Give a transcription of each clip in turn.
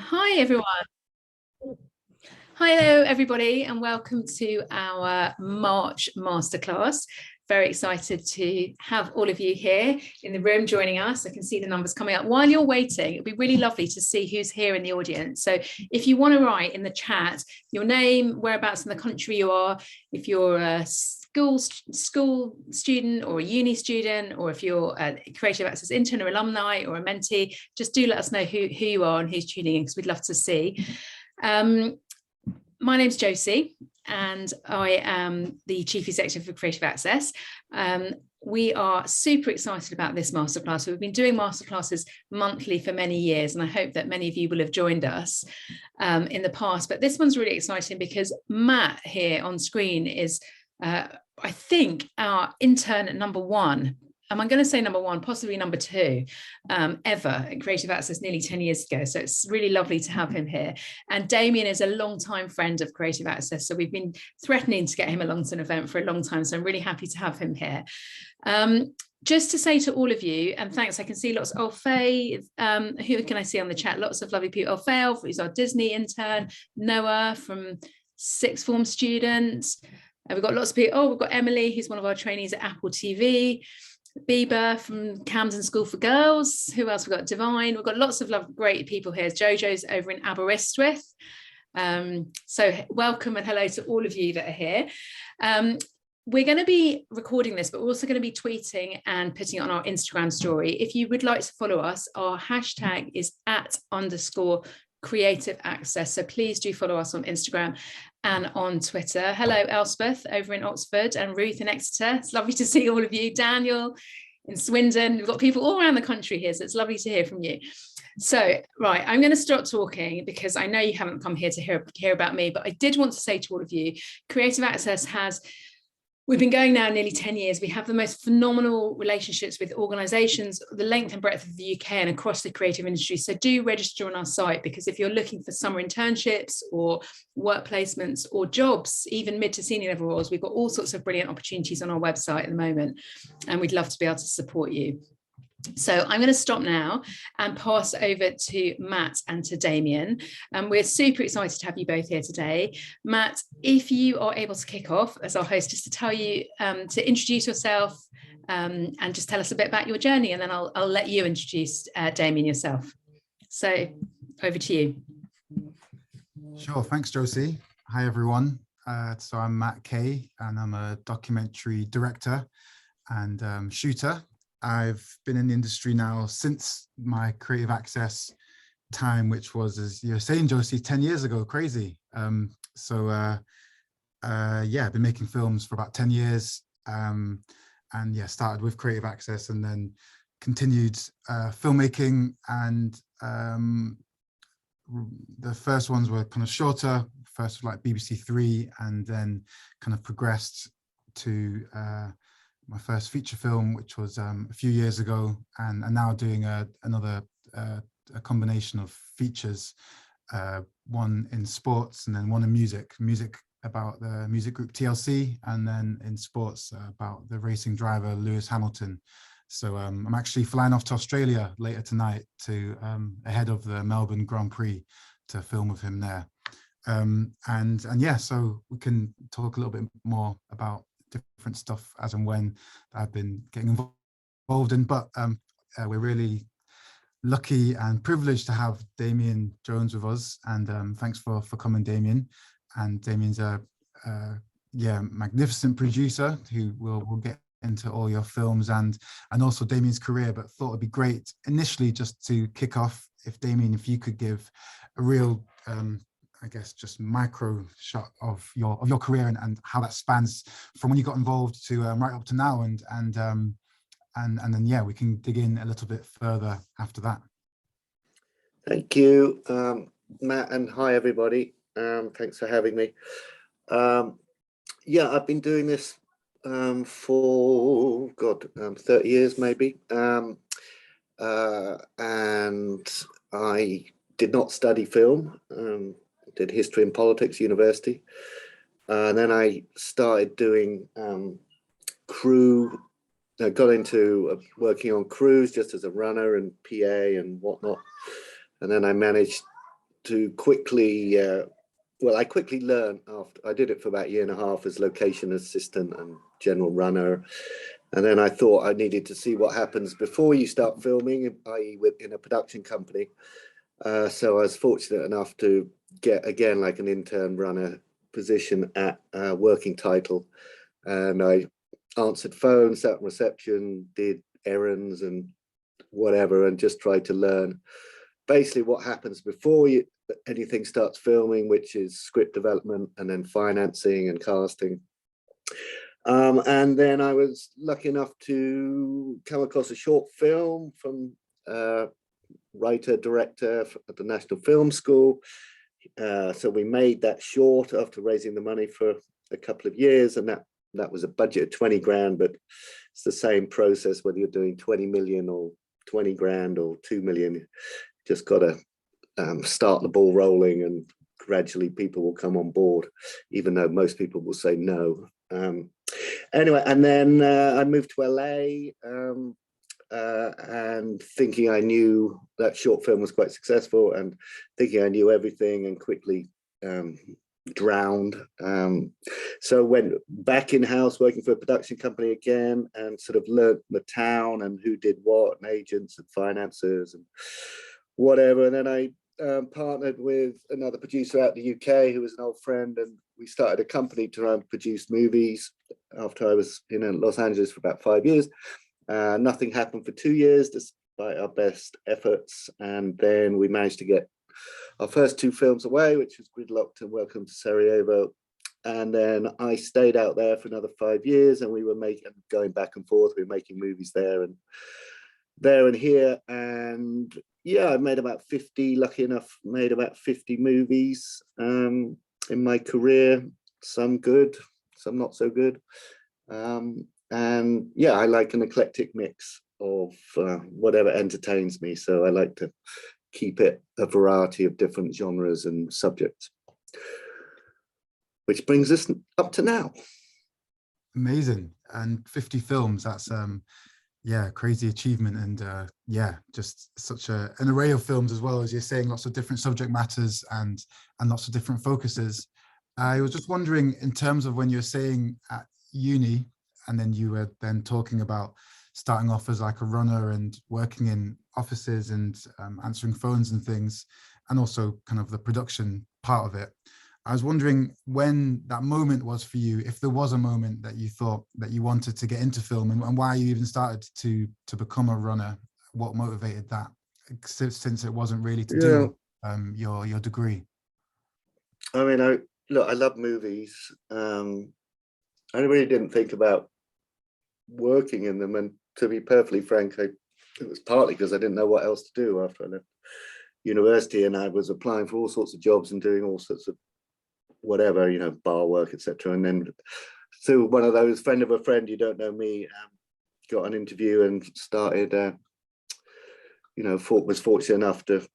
Hi everyone. Hello everybody and welcome to our March Masterclass. Very excited to have all of you here in the room joining us. I can see the numbers coming up. While you're waiting, it'd be really lovely to see who's here in the audience. So if you want to write in the chat your name, whereabouts in the country you are, if you're a school student or a uni student, or if you're a Creative Access intern or alumni or a mentee, just do let us know who you are and who's tuning in, because we'd love to see. My name's Josie and I am the Chief Executive for Creative Access. We are super excited about this masterclass. We've been doing masterclasses monthly for many years, and I hope that many of you will have joined us in the past. But this one's really exciting because Matt here on screen is, I think, our intern at number one. I'm going to say number one, possibly number two, ever at Creative Access nearly 10 years ago. So it's really lovely to have him here. And Damian is a long-time friend of Creative Access. So we've been threatening to get him along to an event for a long time. So I'm really happy to have him here. Just to say to all of you, and thanks, I can see lots of Faye, who can I see on the chat? Lots of lovely people. Faye, who's our Disney intern, Noah from sixth form students. We've got lots of people. Oh, we've got Emily, who's one of our trainees at Apple TV. Bieber from Camden School for Girls. Who else? We've got Divine. We've got lots of great people here. Jojo's over in Aberystwyth. So welcome and hello to all of you that are here. We're going to be recording this, but we're also going to be tweeting and putting it on our Instagram story. If you would like to follow us, our hashtag is @_Creative Access. So please do follow us on Instagram and on Twitter. Hello, Elspeth over in Oxford and Ruth in Exeter. It's lovely to see all of you. Daniel in Swindon. We've got people all around the country here, so it's lovely to hear from you. So, right, I'm going to start talking because I know you haven't come here to hear about me, but I did want to say to all of you, Creative Access we've been going now nearly 10 years. We have the most phenomenal relationships with organisations, the length and breadth of the UK and across the creative industry. So do register on our site, because if you're looking for summer internships or work placements or jobs, even mid to senior level roles, we've got all sorts of brilliant opportunities on our website at the moment, and we'd love to be able to support you. So I'm going to stop now and pass over to Matt and to Damian. We're super excited to have you both here today. Matt, if you are able to kick off as our host, just to tell you to introduce yourself and just tell us a bit about your journey, and then I'll let you introduce Damian yourself. So over to you. Sure, thanks Josie. Hi everyone. So I'm Matt Kay and I'm a documentary director and shooter. I've been in the industry now since my Creative Access time, which was, as you're saying, Josie, 10 years ago. Crazy. Yeah, I've been making films for about 10 years. And yeah, started with Creative Access and then continued filmmaking. And the first ones were kind of shorter, first like BBC Three, and then kind of progressed to my first feature film, which was a few years ago, and now doing a combination of features, one in sports and then one in music about the music group TLC, and then in sports about the racing driver Lewis Hamilton. So I'm actually flying off to Australia later tonight to ahead of the Melbourne Grand Prix to film with him there. And yeah, so we can talk a little bit more about different stuff as and when I've been getting involved in, but we're really lucky and privileged to have Damian Jones with us, and thanks for coming, Damian. And Damian's a magnificent producer who will get into all your films and also Damian's career, but thought it'd be great initially just to kick off, if Damian, if you could give a real I guess just micro shot of your career and how that spans from when you got involved to right up to now, and then yeah, we can dig in a little bit further after that. Thank you, Matt, and hi everybody. Thanks for having me. Yeah, I've been doing this for 30 years maybe, and I did not study film. Did history and politics university, and then I started doing crew. I got into working on crews just as a runner and PA and whatnot, and then I managed to quickly, well, I quickly learned after I did it for about a year and a half as location assistant and general runner. And then I thought I needed to see what happens before you start filming, i.e. in a production company. So I was fortunate enough to get, again, like an intern runner position at Working Title. And I answered phones, sat on reception, did errands and whatever, and just tried to learn basically what happens before anything starts filming, which is script development and then financing and casting. And then I was lucky enough to come across a short film from writer, director at the National Film School. So we made that short after raising the money for a couple of years, and that was a budget of 20 grand, but it's the same process whether you're doing 20 million or 20 grand or 2 million. Just got to start the ball rolling, and gradually people will come on board, even though most people will say no. Anyway, and then I moved to LA, and thinking I knew that short film was quite successful, and thinking I knew everything, and quickly drowned. So went back in-house working for a production company again, and sort of learnt the town and who did what, and agents and financiers and whatever. And then I partnered with another producer out the UK who was an old friend, and we started a company to produce movies after I was in Los Angeles for about 5 years. Nothing happened for 2 years despite our best efforts, and then we managed to get our first 2 films away, which was Gridlocked and Welcome to Sarajevo. And then I stayed out there for another 5 years, and we were going back and forth. We were making movies there and here, and yeah, I made about 50, lucky enough, made about 50 movies in my career, some good, some not so good. And yeah, I like an eclectic mix of whatever entertains me. So I like to keep it a variety of different genres and subjects, which brings us up to now. Amazing. And 50 films, that's yeah, crazy achievement. And yeah, just such an array of films, as well as you're saying, lots of different subject matters and lots of different focuses. I was just wondering, in terms of when you're saying at uni, and then you were then talking about starting off as like a runner and working in offices and answering phones and things, and also kind of the production part of it. I was wondering when that moment was for you, if there was a moment that you thought that you wanted to get into film, and why you even started to become a runner. What motivated that, since it wasn't really to do your degree? I mean, I love movies. I really didn't think about working in them, and to be perfectly frank, it was partly because I didn't know what else to do after I left university, and I was applying for all sorts of jobs and doing all sorts of whatever, bar work, etc. And then through one of those friend of a friend, you don't know me, got an interview and started, was fortunate enough to,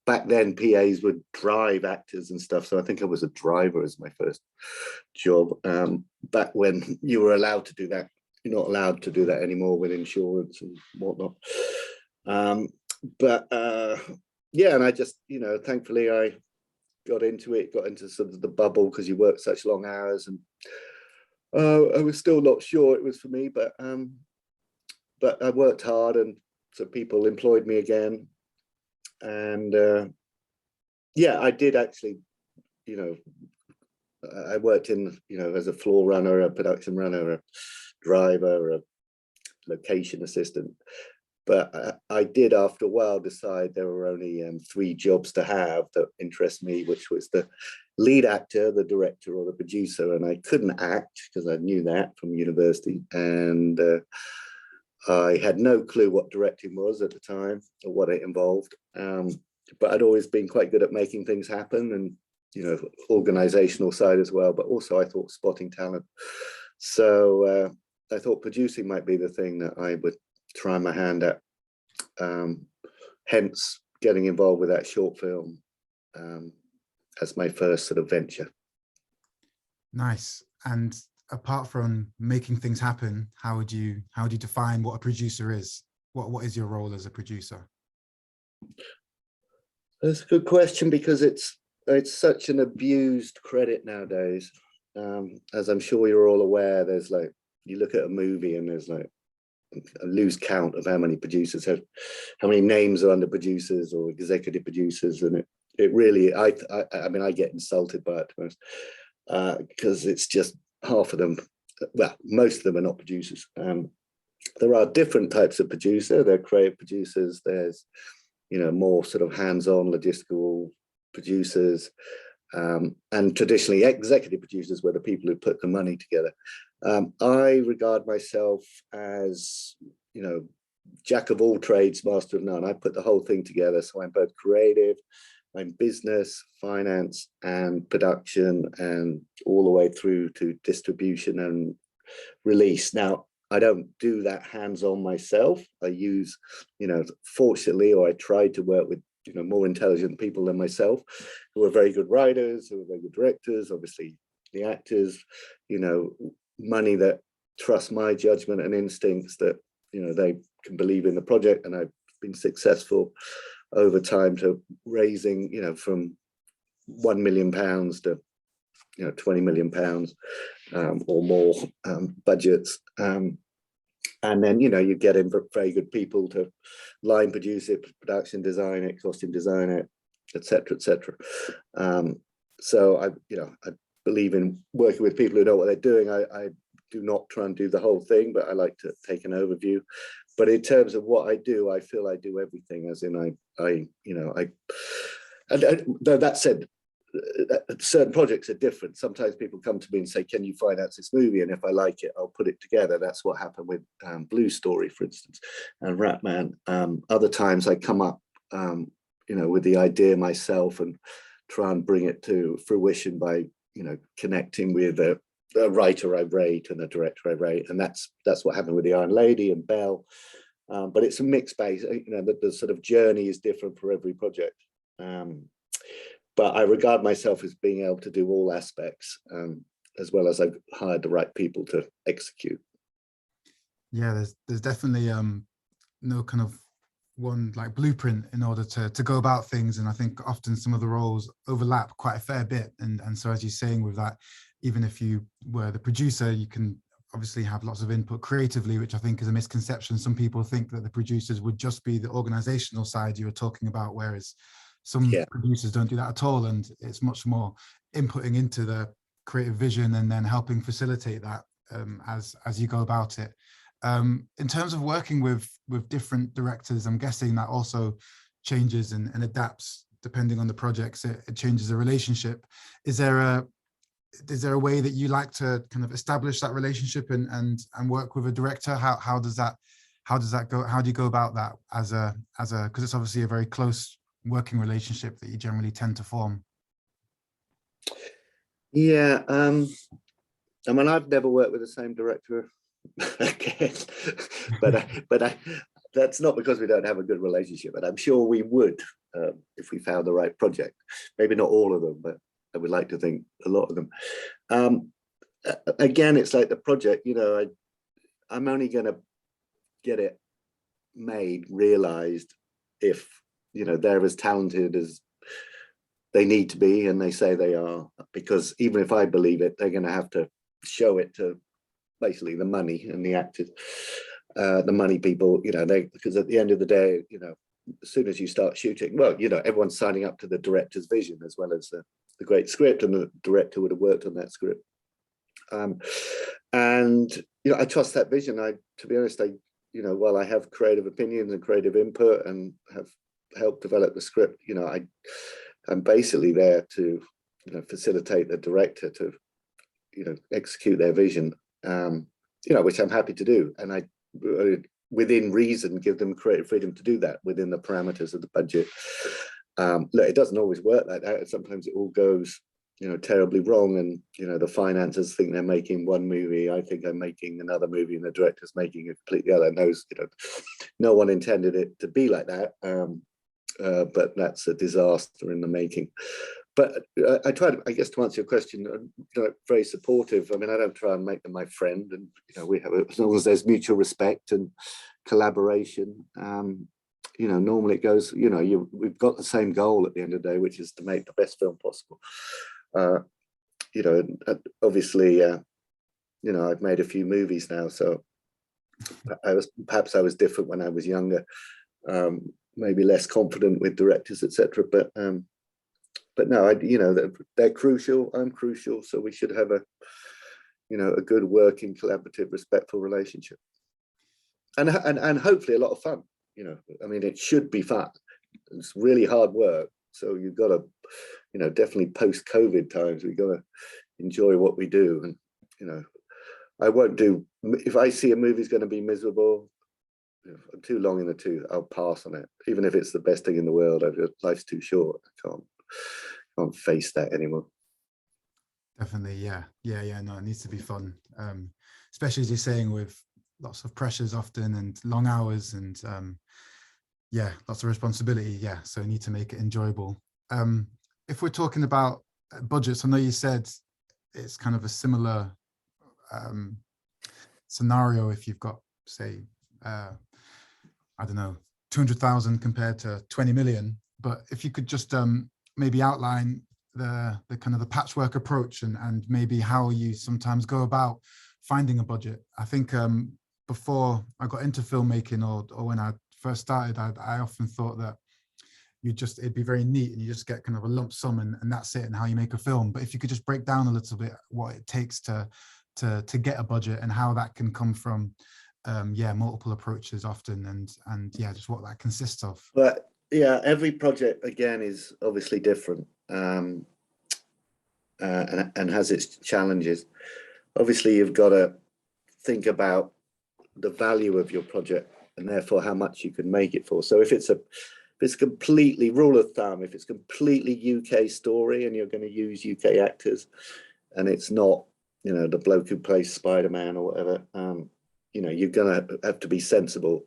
back then PAs would drive actors and stuff. So I think I was a driver as my first job, back when you were allowed to do that. You're not allowed to do that anymore with insurance and whatnot. Yeah, and I just, thankfully I got into sort of the bubble, because you work such long hours, and I was still not sure it was for me, but I worked hard, and so people employed me again. And yeah, I did actually, I worked in, as a floor runner, a production runner, a driver, a location assistant. But I did, after a while, decide there were only 3 jobs to have that interest me, which was the lead actor, the director, or the producer. And I couldn't act because I knew that from university. And I had no clue what directing was at the time or what it involved. But I'd always been quite good at making things happen, and, organizational side as well. But also I thought spotting talent. So I thought producing might be the thing that I would try my hand at, hence getting involved with that short film as my first sort of venture. Nice. And apart from making things happen, how would you define what a producer is? What is your role as a producer? That's a good question, because it's such an abused credit nowadays. As I'm sure you're all aware, there's like, you look at a movie and there's like a loose count of how many producers have, how many names are under producers or executive producers, and it really, I mean, I get insulted by it, to be honest, because it's just half of them. Well, most of them are not producers. There are different types of producer. There are creative producers. There's, you know, more sort of hands-on logistical producers, and traditionally executive producers were the people who put the money together. I regard myself as, you know, jack of all trades, master of none. I put the whole thing together. So I'm both creative, I'm business, finance, and production, and all the way through to distribution and release. Now, I don't do that hands-on myself. I use, you know, fortunately, or I try to work with, you know, more intelligent people than myself, who are very good writers, who are very good directors, obviously the actors, you know, money that trust my judgment and instincts, that, you know, they can believe in the project. And I've been successful over time to raising, you know, from £1 million to, you know, £20 million or more budgets. And then, you know, you get in very good people to line produce it, production design it, costume design it, etc., etc. So I, you know, I believe in working with people who know what they're doing. I do not try and do the whole thing, but I like to take an overview. But in terms of what I do, I feel I do everything. As in, though that said, certain projects are different. Sometimes people come to me and say, can you finance this movie? And if I like it, I'll put it together. That's what happened with Blue Story, for instance, and Ratman. Other times I come up, you know, with the idea myself and try and bring it to fruition by, you know, connecting with a writer I rate and a director I rate. And that's what happened with The Iron Lady and Belle. But it's a mixed base. You know, the sort of journey is different for every project. But I regard myself as being able to do all aspects, as well as I've hired the right people to execute. Yeah, there's definitely no kind of one like blueprint in order to go about things. And I think often some of the roles overlap quite a fair bit. And so, as you're saying with that, even if you were the producer, you can obviously have lots of input creatively, which I think is a misconception. Some people think that the producers would just be the organizational side you were talking about, whereas some producers don't do that at all, and it's much more inputting into the creative vision and then helping facilitate that as you go about it. In terms of working with different directors, I'm guessing that also changes and adapts depending on the projects. It changes the relationship. Is there a way that you like to kind of establish that relationship and work with a director? How does that go? How do you go about that as a because it's obviously a very close working relationship that you generally tend to form? Yeah, I mean, I've never worked with the same director again, but that's not because we don't have a good relationship, and I'm sure we would if we found the right project. Maybe not all of them, but I would like to think a lot of them. Again, it's like the project, you know, I'm only going to get it made, realized, if, you know, they're as talented as they need to be, and they say they are, because even if I believe it, they're going to have to show it to basically the money and the actors, the money people, you know, because at the end of the day, you know, as soon as you start shooting, well, you know, everyone's signing up to the director's vision as well as the great script, and the director would have worked on that script. And, you know, I trust that vision. To be honest, you know, while I have creative opinions and creative input and have helped develop the script, you know, I'm basically there to, you know, facilitate the director to, you know, execute their vision, you know, which I'm happy to do. And I, within reason, give them creative freedom to do that within the parameters of the budget. Look, it doesn't always work like that. Sometimes it all goes, you know, terribly wrong, and, you know, the finances think they're making one movie, I think I'm making another movie, and the director's making a completely other. Knows, you know, no one intended it to be like that, but that's a disaster in the making. But I try to, I guess, to answer your question, you know, very supportive. I mean, I don't try and make them my friend, and, you know, we have, as long as there's mutual respect and collaboration, normally it goes, we've got the same goal at the end of the day, which is to make the best film possible. Obviously, I've made a few movies now, so perhaps I was different when I was younger, maybe less confident with directors, etc. But no, they're crucial. I'm crucial, so we should have a good working, collaborative, respectful relationship, and hopefully a lot of fun. It should be fun. It's really hard work, so you've got to, definitely post-COVID times, we've got to enjoy what we do. And I won't do, if I see a movie's going to be miserable, I'm too long in the tooth, I'll pass on it, even if it's the best thing in the world. Life's too short. I can't face that anymore. Definitely, yeah. No, it needs to be fun, especially as you're saying, with lots of pressures often and long hours and lots of responsibility. Yeah, so you need to make it enjoyable. If we're talking about budgets, I know you said it's kind of a similar scenario if you've got, say, I don't know, 200,000 compared to 20 million. But if you could just maybe outline the kind of the patchwork approach and maybe how you sometimes go about finding a budget. I think before I got into filmmaking or when I first started, I often thought that it'd be very neat and you just get kind of a lump sum and that's it, and how you make a film. But if you could just break down a little bit what it takes to get a budget and how that can come from multiple approaches often, and just what that consists of. But every project again is obviously different, and has its challenges. Obviously you've got to think about the value of your project and therefore how much you can make it for. So if it's completely, rule of thumb, if it's completely UK story and you're going to use UK actors, and it's not, the bloke who plays Spider-Man or whatever, you're going to have to be sensible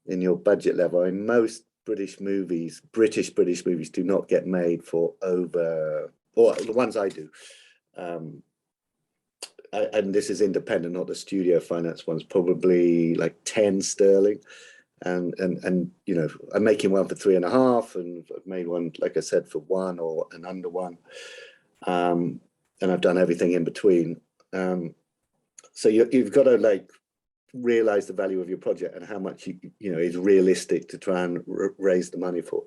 in your budget level. And most British movies do not get made for over, or the ones I do, and this is independent, not the studio finance ones, probably like 10 sterling. And I'm making one for 3.5, and I've made one, like I said, for 1 or an under 1, and I've done everything in between. So you've got to realize the value of your project and how much is realistic to try and raise the money for.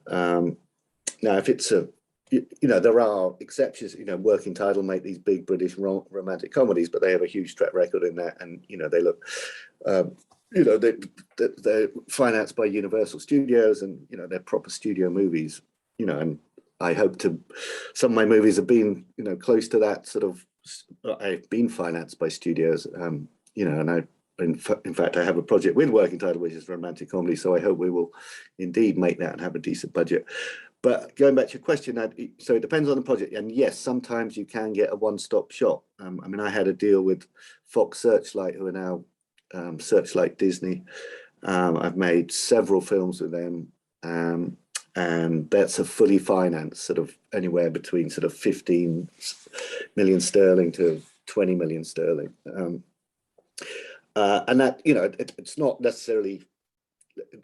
Now, if it's there are exceptions. Working Title make these big British romantic comedies, but they have a huge track record in that, and they look. They're financed by Universal Studios, and they're proper studio movies. And I hope some of my movies have been close to that sort of. I've been financed by studios, and in fact I have a project with Working Title which is romantic comedy, so I hope we will indeed make that and have a decent budget. But going back to your question, so it depends on the project, and yes, sometimes you can get a one-stop shop. I had a deal with Fox Searchlight, who are now Searchlight Disney. I've made several films with them, and that's a fully financed, sort of anywhere between sort of 15 million sterling to 20 million sterling. And that, it's not necessarily,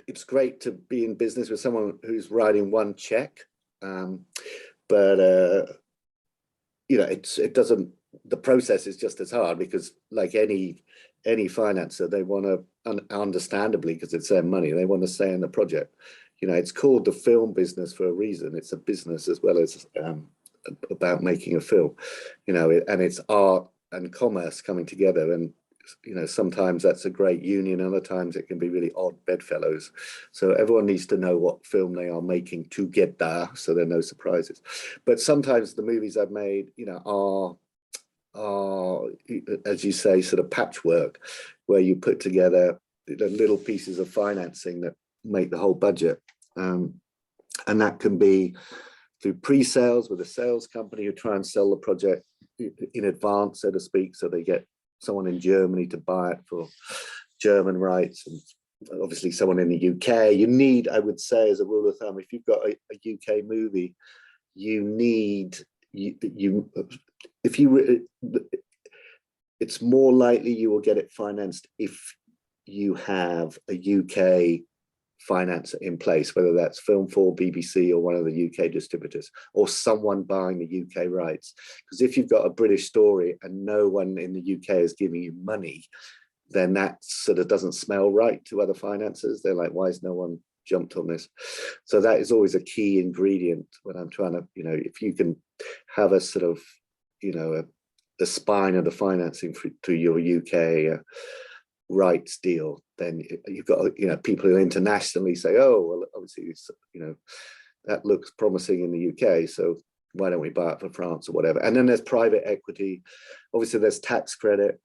it's great to be in business with someone who's writing one check, but it doesn't, the process is just as hard, because like any financer, they want to, understandably, because it's their money, they want to stay in the project. It's called the film business for a reason. It's a business as well as about making a film, and it's art and commerce coming together. And sometimes that's a great union, other times it can be really odd bedfellows. So everyone needs to know what film they are making to get there, so there are no surprises. But sometimes the movies I've made, are, as you say, sort of patchwork, where you put together the little pieces of financing that make the whole budget. And that can be through pre-sales with a sales company who try and sell the project in advance, so to speak, so they get someone in Germany to buy it for German rights, and obviously someone in the UK. You need, I would say, as a rule of thumb, if you've got a UK movie, it's more likely you will get it financed if you have a UK financer in place, whether that's Film 4, BBC, or one of the UK distributors, or someone buying the UK rights. Because if you've got a British story and no one in the UK is giving you money, then that sort of doesn't smell right to other financiers. They're like, why has no one jumped on this? So that is always a key ingredient when I'm trying to, if you can have a sort of, the spine of the financing to your UK rights deal, then you've got, people who internationally say, oh, well, obviously, that looks promising in the UK, so why don't we buy it for France or whatever? And then there's private equity. Obviously, there's tax credit.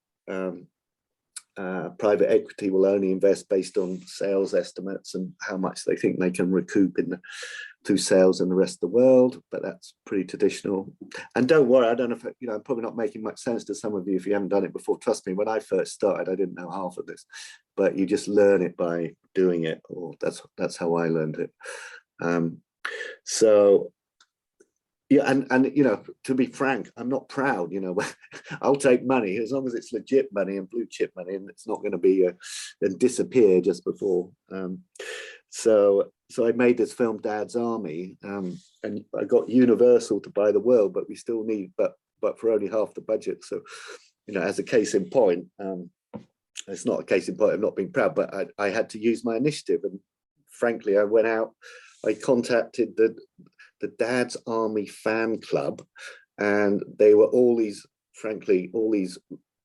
Private equity will only invest based on sales estimates and how much they think they can recoup through sales in the rest of the world, but that's pretty traditional. And don't worry, I don't know if, I'm probably not making much sense to some of you if you haven't done it before. Trust me, when I first started, I didn't know half of this, but you just learn it by doing it, or that's how I learned it. So yeah, and to be frank, I'm not proud. I'll take money as long as it's legit money and blue chip money, and it's not going to be and disappear just before. So I made this film, Dad's Army, and I got Universal to buy the world, but we still need, but for only half the budget. So, as a case in point, it's not a case in point of not being proud, but I had to use my initiative, and frankly, I went out, I contacted the Dad's Army fan club, and they were all these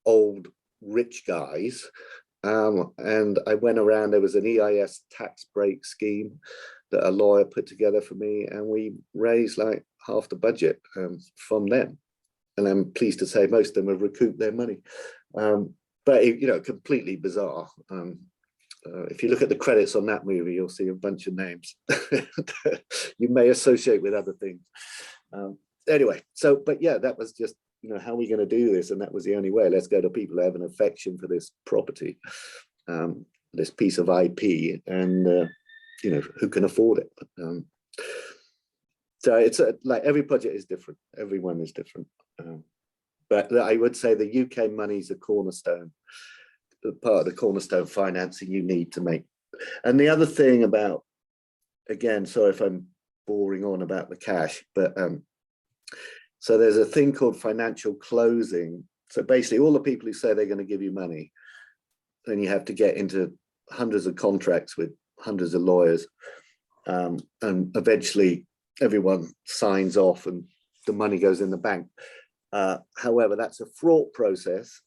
old rich guys. And I went around, there was an EIS tax break scheme that a lawyer put together for me, and we raised like half the budget from them. And I'm pleased to say most of them have recouped their money. But, completely bizarre. If you look at the credits on that movie, you'll see a bunch of names you may associate with other things. Anyway, but yeah, that was just, how are we going to do this? And that was the only way. Let's go to people who have an affection for this property, this piece of IP, and, who can afford it. So it's like every project is different. Everyone is different. But I would say the UK money is a cornerstone. Part of the cornerstone financing you need to make. And the other thing about, again, sorry if I'm boring on about the cash, but so there's a thing called financial closing. So basically all the people who say they're going to give you money, then you have to get into hundreds of contracts with hundreds of lawyers, and eventually everyone signs off and the money goes in the bank. However, that's a fraught process,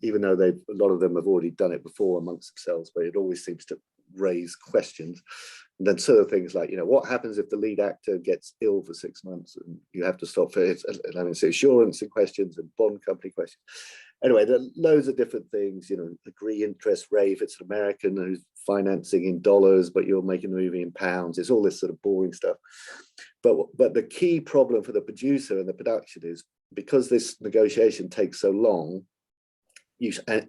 even though a lot of them have already done it before amongst themselves, but it always seems to raise questions. And then sort of things like, what happens if the lead actor gets ill for 6 months and you have to stop for it? It's insurance and questions and bond company questions. Anyway, there are loads of different things, agree interest rate, if it's an American who's financing in dollars, but you're making the movie in pounds. It's all this sort of boring stuff. But the key problem for the producer and the production is, because this negotiation takes so long,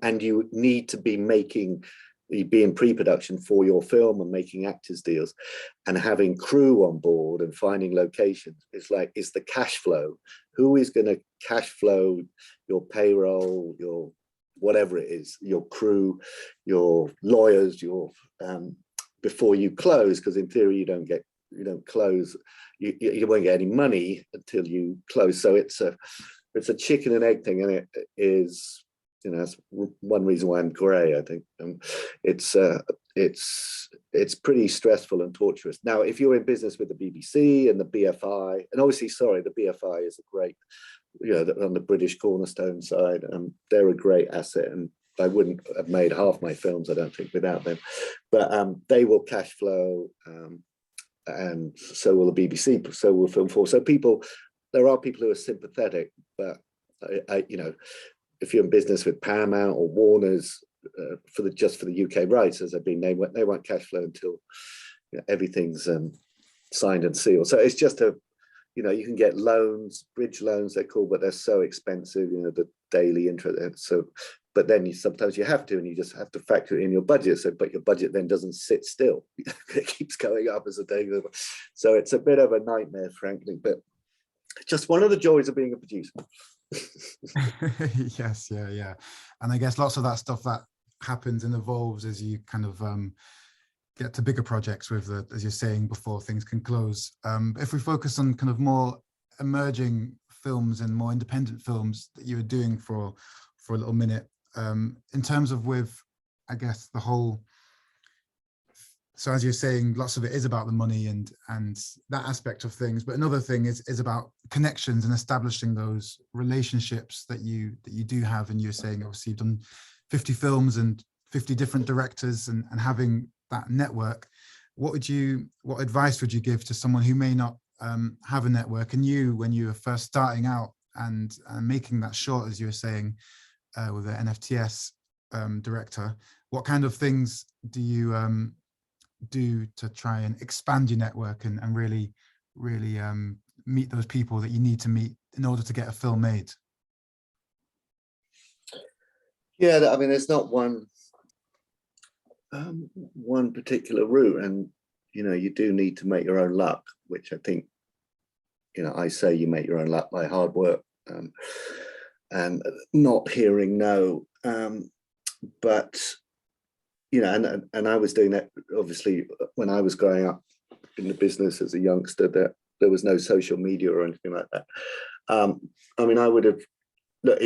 and you need to be in pre-production for your film and making actors deals and having crew on board and finding locations. It's the cash flow. Who is going to cash flow your payroll, your whatever it is, your crew, your lawyers, before you close? Because in theory, you don't close, you won't get any money until you close. So it's a chicken and egg thing, and it is, that's one reason why I'm grey, I think. It's pretty stressful and torturous. Now, if you're in business with the BBC and the BFI, and obviously, the BFI is a great, on the British Cornerstone side, they're a great asset, and I wouldn't have made half my films, I don't think, without them. But they will cash flow, and so will the BBC, so will Film 4. So there are people who are sympathetic, but if you're in business with Paramount or Warner's, just for the UK rights, as I've been, they won't cash flow until everything's signed and sealed. So it's just you can get loans, bridge loans they're called, but they're so expensive, the daily interest. So, but then sometimes you have to, and you just have to factor it in your budget. So, but your budget then doesn't sit still; it keeps going up as the day goes on. So it's a bit of a nightmare, frankly. But just one of the joys of being a producer. Yes, yeah. And I guess lots of that stuff that happens and evolves as you kind of get to bigger projects with the, as you're saying, before things can close. If we focus on kind of more emerging films and more independent films that you were doing for a little minute, in terms of with, I guess, the whole, so as you're saying, lots of it is about the money and that aspect of things, but another thing is about connections and establishing those relationships that you do have. And you're saying, obviously, you've done 50 films and 50 different directors, and having that network. What advice would you give to someone who may not have a network? And you, when you were first starting out and making that short, as you were saying, with the NFTS director, what kind of things do you do to try and expand your network and really meet those people that you need to meet in order to get a film made? Yeah, I mean, there's not one particular route, and you do need to make your own luck, which I think, I say you make your own luck by hard work and not hearing no. But and I was doing that obviously when I was growing up in the business as a youngster. That there was no social media or anything like that. I mean, I would have, look,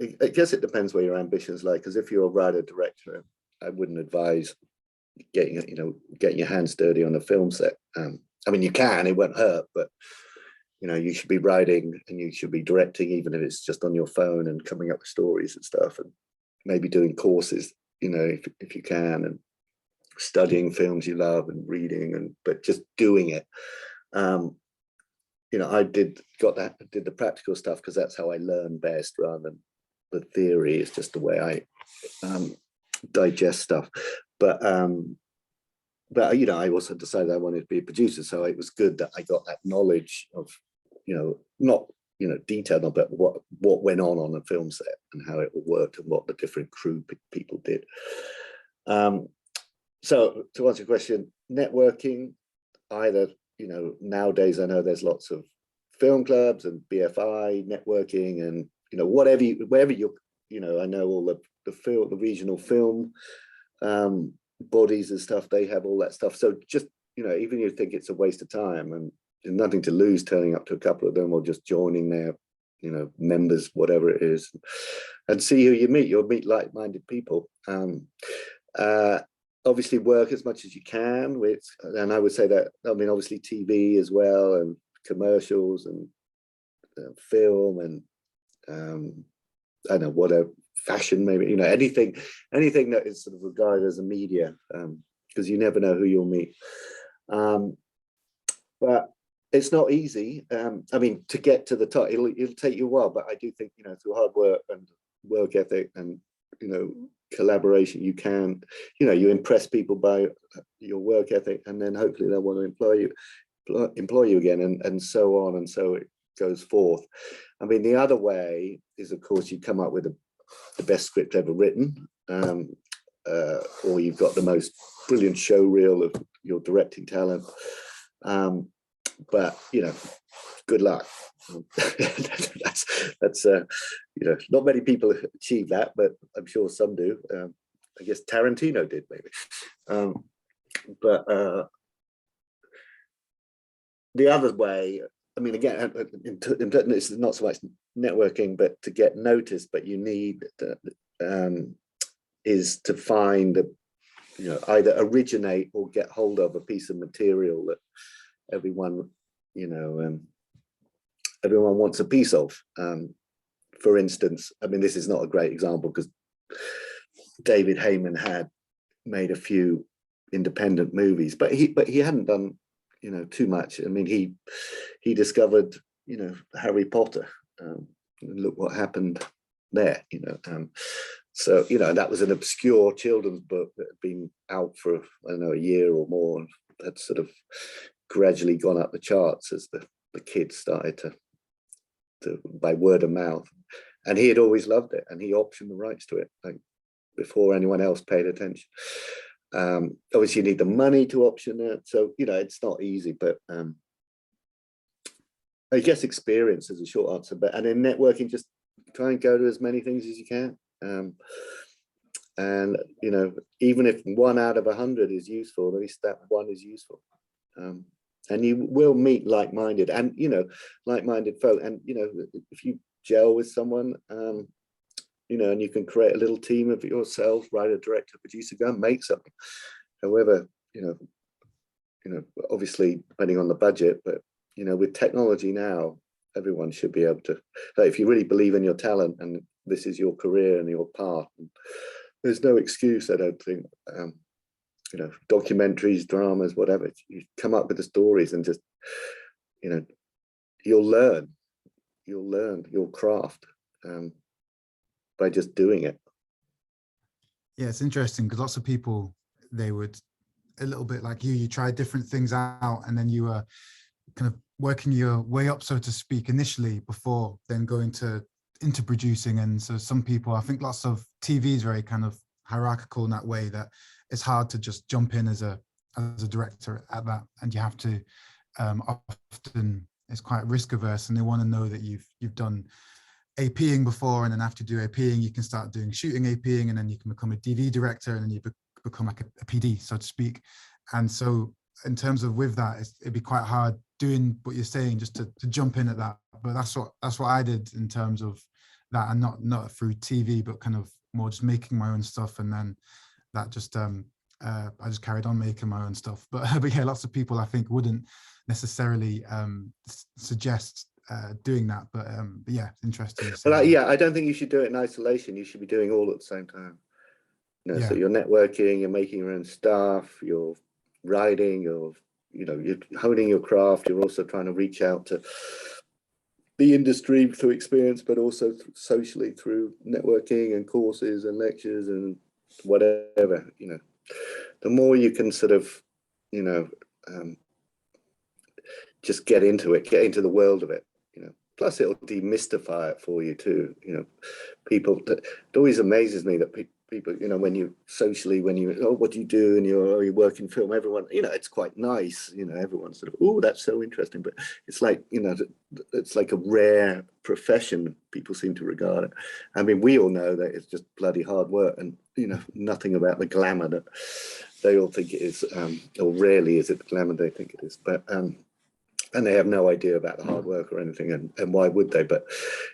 I guess it depends where your ambitions lie. Because if you're a writer director, I wouldn't advise getting your hands dirty on a film set. I mean, you can, it won't hurt, but you should be writing and you should be directing, even if it's just on your phone, and coming up with stories and stuff, and maybe doing courses, if you can, and studying films you love and reading, but just doing it. I did the practical stuff because that's how I learn best, rather than the theory. It's just the way I digest stuff. But I also decided I wanted to be a producer, so it was good that I got that knowledge of, not detailed, but what went on a film set and how it all worked and what the different crew people did. So to answer your question, networking, either, nowadays I know there's lots of film clubs and BFI networking, and wherever you're, I know all the regional film bodies and stuff, they have all that stuff. So just, even you think it's a waste of time, and nothing to lose turning up to a couple of them, or just joining their members, whatever it is, and see who you meet. You'll meet like-minded people. Obviously work as much as you can with, and I would say that, I mean, obviously TV as well, and commercials, and film, and I don't know, whatever, fashion, maybe, anything that is sort of regarded as a media, because you never know who you'll meet. But it's not easy. I mean, to get to the top, it'll take you a while, but I do think, through hard work and work ethic and, collaboration, you can, you impress people by your work ethic, and then hopefully they'll want to employ you again, and so on, and so it goes forth. I mean, the other way is, of course, you come up with the best script ever written, or you've got the most brilliant show reel of your directing talent. But good luck. that's not many people achieve that, but I'm sure some do. I guess Tarantino did, maybe. But the other way, I mean, again, it's not so much networking, but to get noticed, but you need is to find either originate or get hold of a piece of material that everyone wants a piece of. For instance, I mean, this is not a great example because David Heyman had made a few independent movies, but he hadn't done too much. I mean, he discovered Harry Potter, and look what happened there. So that was an obscure children's book that had been out for, I don't know, a year or more, and had sort of gradually gone up the charts as the kids started to by word of mouth, and he had always loved it, and he optioned the rights to it, like, before anyone else paid attention. Obviously you need the money to option it, so it's not easy, but I guess experience is a short answer. But and in networking, just try and go to as many things as you can. And, you know, even if 1 out of 100 is useful, at least that one is useful. And you will meet like-minded and, you know, like-minded folk. And, you know, if you gel with someone, you know, and you can create a little team of yourself, writer, director, producer, go and make something. However, you know, obviously depending on the budget, but, you know, with technology now, everyone should be able to, like, if you really believe in your talent and this is your career and your path, there's no excuse, I don't think. You know, documentaries, dramas, whatever, you come up with the stories and just, you know, you'll learn your craft by just doing it. Yeah, it's interesting because lots of people, they would, a little bit like you try different things out and then you were kind of working your way up, so to speak, initially before then going into producing. And so some people, I think lots of TV is very kind of hierarchical in that way, that it's hard to just jump in as a director at that, and you have to often, it's quite risk averse, and they want to know that you've done APing before, and then after you do APing you can start doing shooting APing, and then you can become a DV director, and then you become like a PD, so to speak. And so in terms of with that, it'd be quite hard doing what you're saying, just to jump in at that. But that's what I did in terms of that, and not through TV, but kind of more just making my own stuff. And then that just I just carried on making my own stuff. But yeah, lots of people I think wouldn't necessarily suggest doing that. But yeah, it's interesting. But yeah, I don't think you should do it in isolation. You should be doing all at the same time. You know, yeah. So you're networking, you're making your own stuff, you're writing, you're honing your craft. You're also trying to reach out to the industry through experience, but also socially through networking and courses and lectures and whatever. You know, the more you can sort of, you know, just get into the world of it. You know, plus it'll demystify it for you too. You know, it always amazes me that people, you know, when you what do you do, and you work in film, everyone, you know, it's quite nice, you know, everyone's sort of, oh, that's so interesting, but it's like, you know, it's like a rare profession, people seem to regard it. I mean, we all know that it's just bloody hard work, and, you know, nothing about the glamour that they all think it is, or rarely is it the glamour they think it is, but and they have no idea about the hard work or anything, and why would they? But,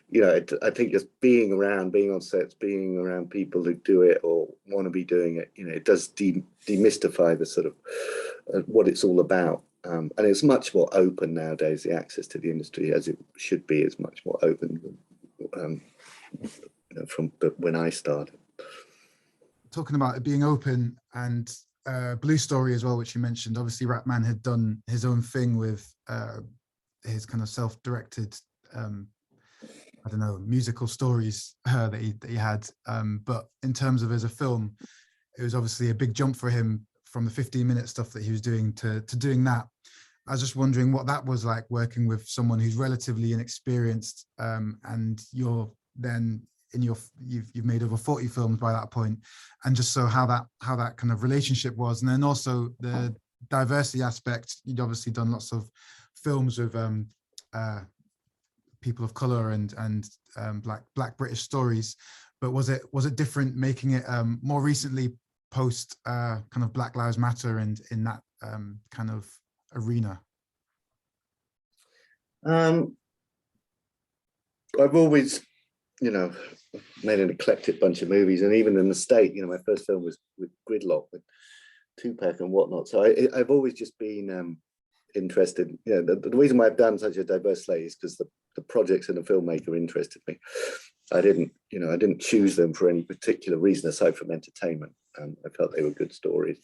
you know, I think just being on sets, being around people who do it or want to be doing it, you know, it does demystify the sort of what it's all about. And it's much more open nowadays. The access to the industry, as it should be, is much more open you know, from when I started. Talking about it being open, and Blue Story as well, which you mentioned. Obviously, Ratman had done his own thing with his kind of self-directed, I don't know, musical stories that he had. But in terms of as a film, it was obviously a big jump for him from the 15-minute stuff that he was doing to doing that. I was just wondering what that was like, working with someone who's relatively inexperienced, and you're then you've made over 40 films by that point, and just so how that kind of relationship was. And then also the diversity aspect. You'd obviously done lots of films with people of color and black British stories, but was it different making it more recently post kind of Black Lives Matter and in that kind of arena? I've always, you know, made an eclectic bunch of movies, and even in the States, you know, my first film was with Gridlock, with Tupac and whatnot. So I've always just been interested. You know, the reason why I've done such a diverse slate is because the projects and the filmmaker interested me. I didn't choose them for any particular reason aside from entertainment. I felt they were good stories.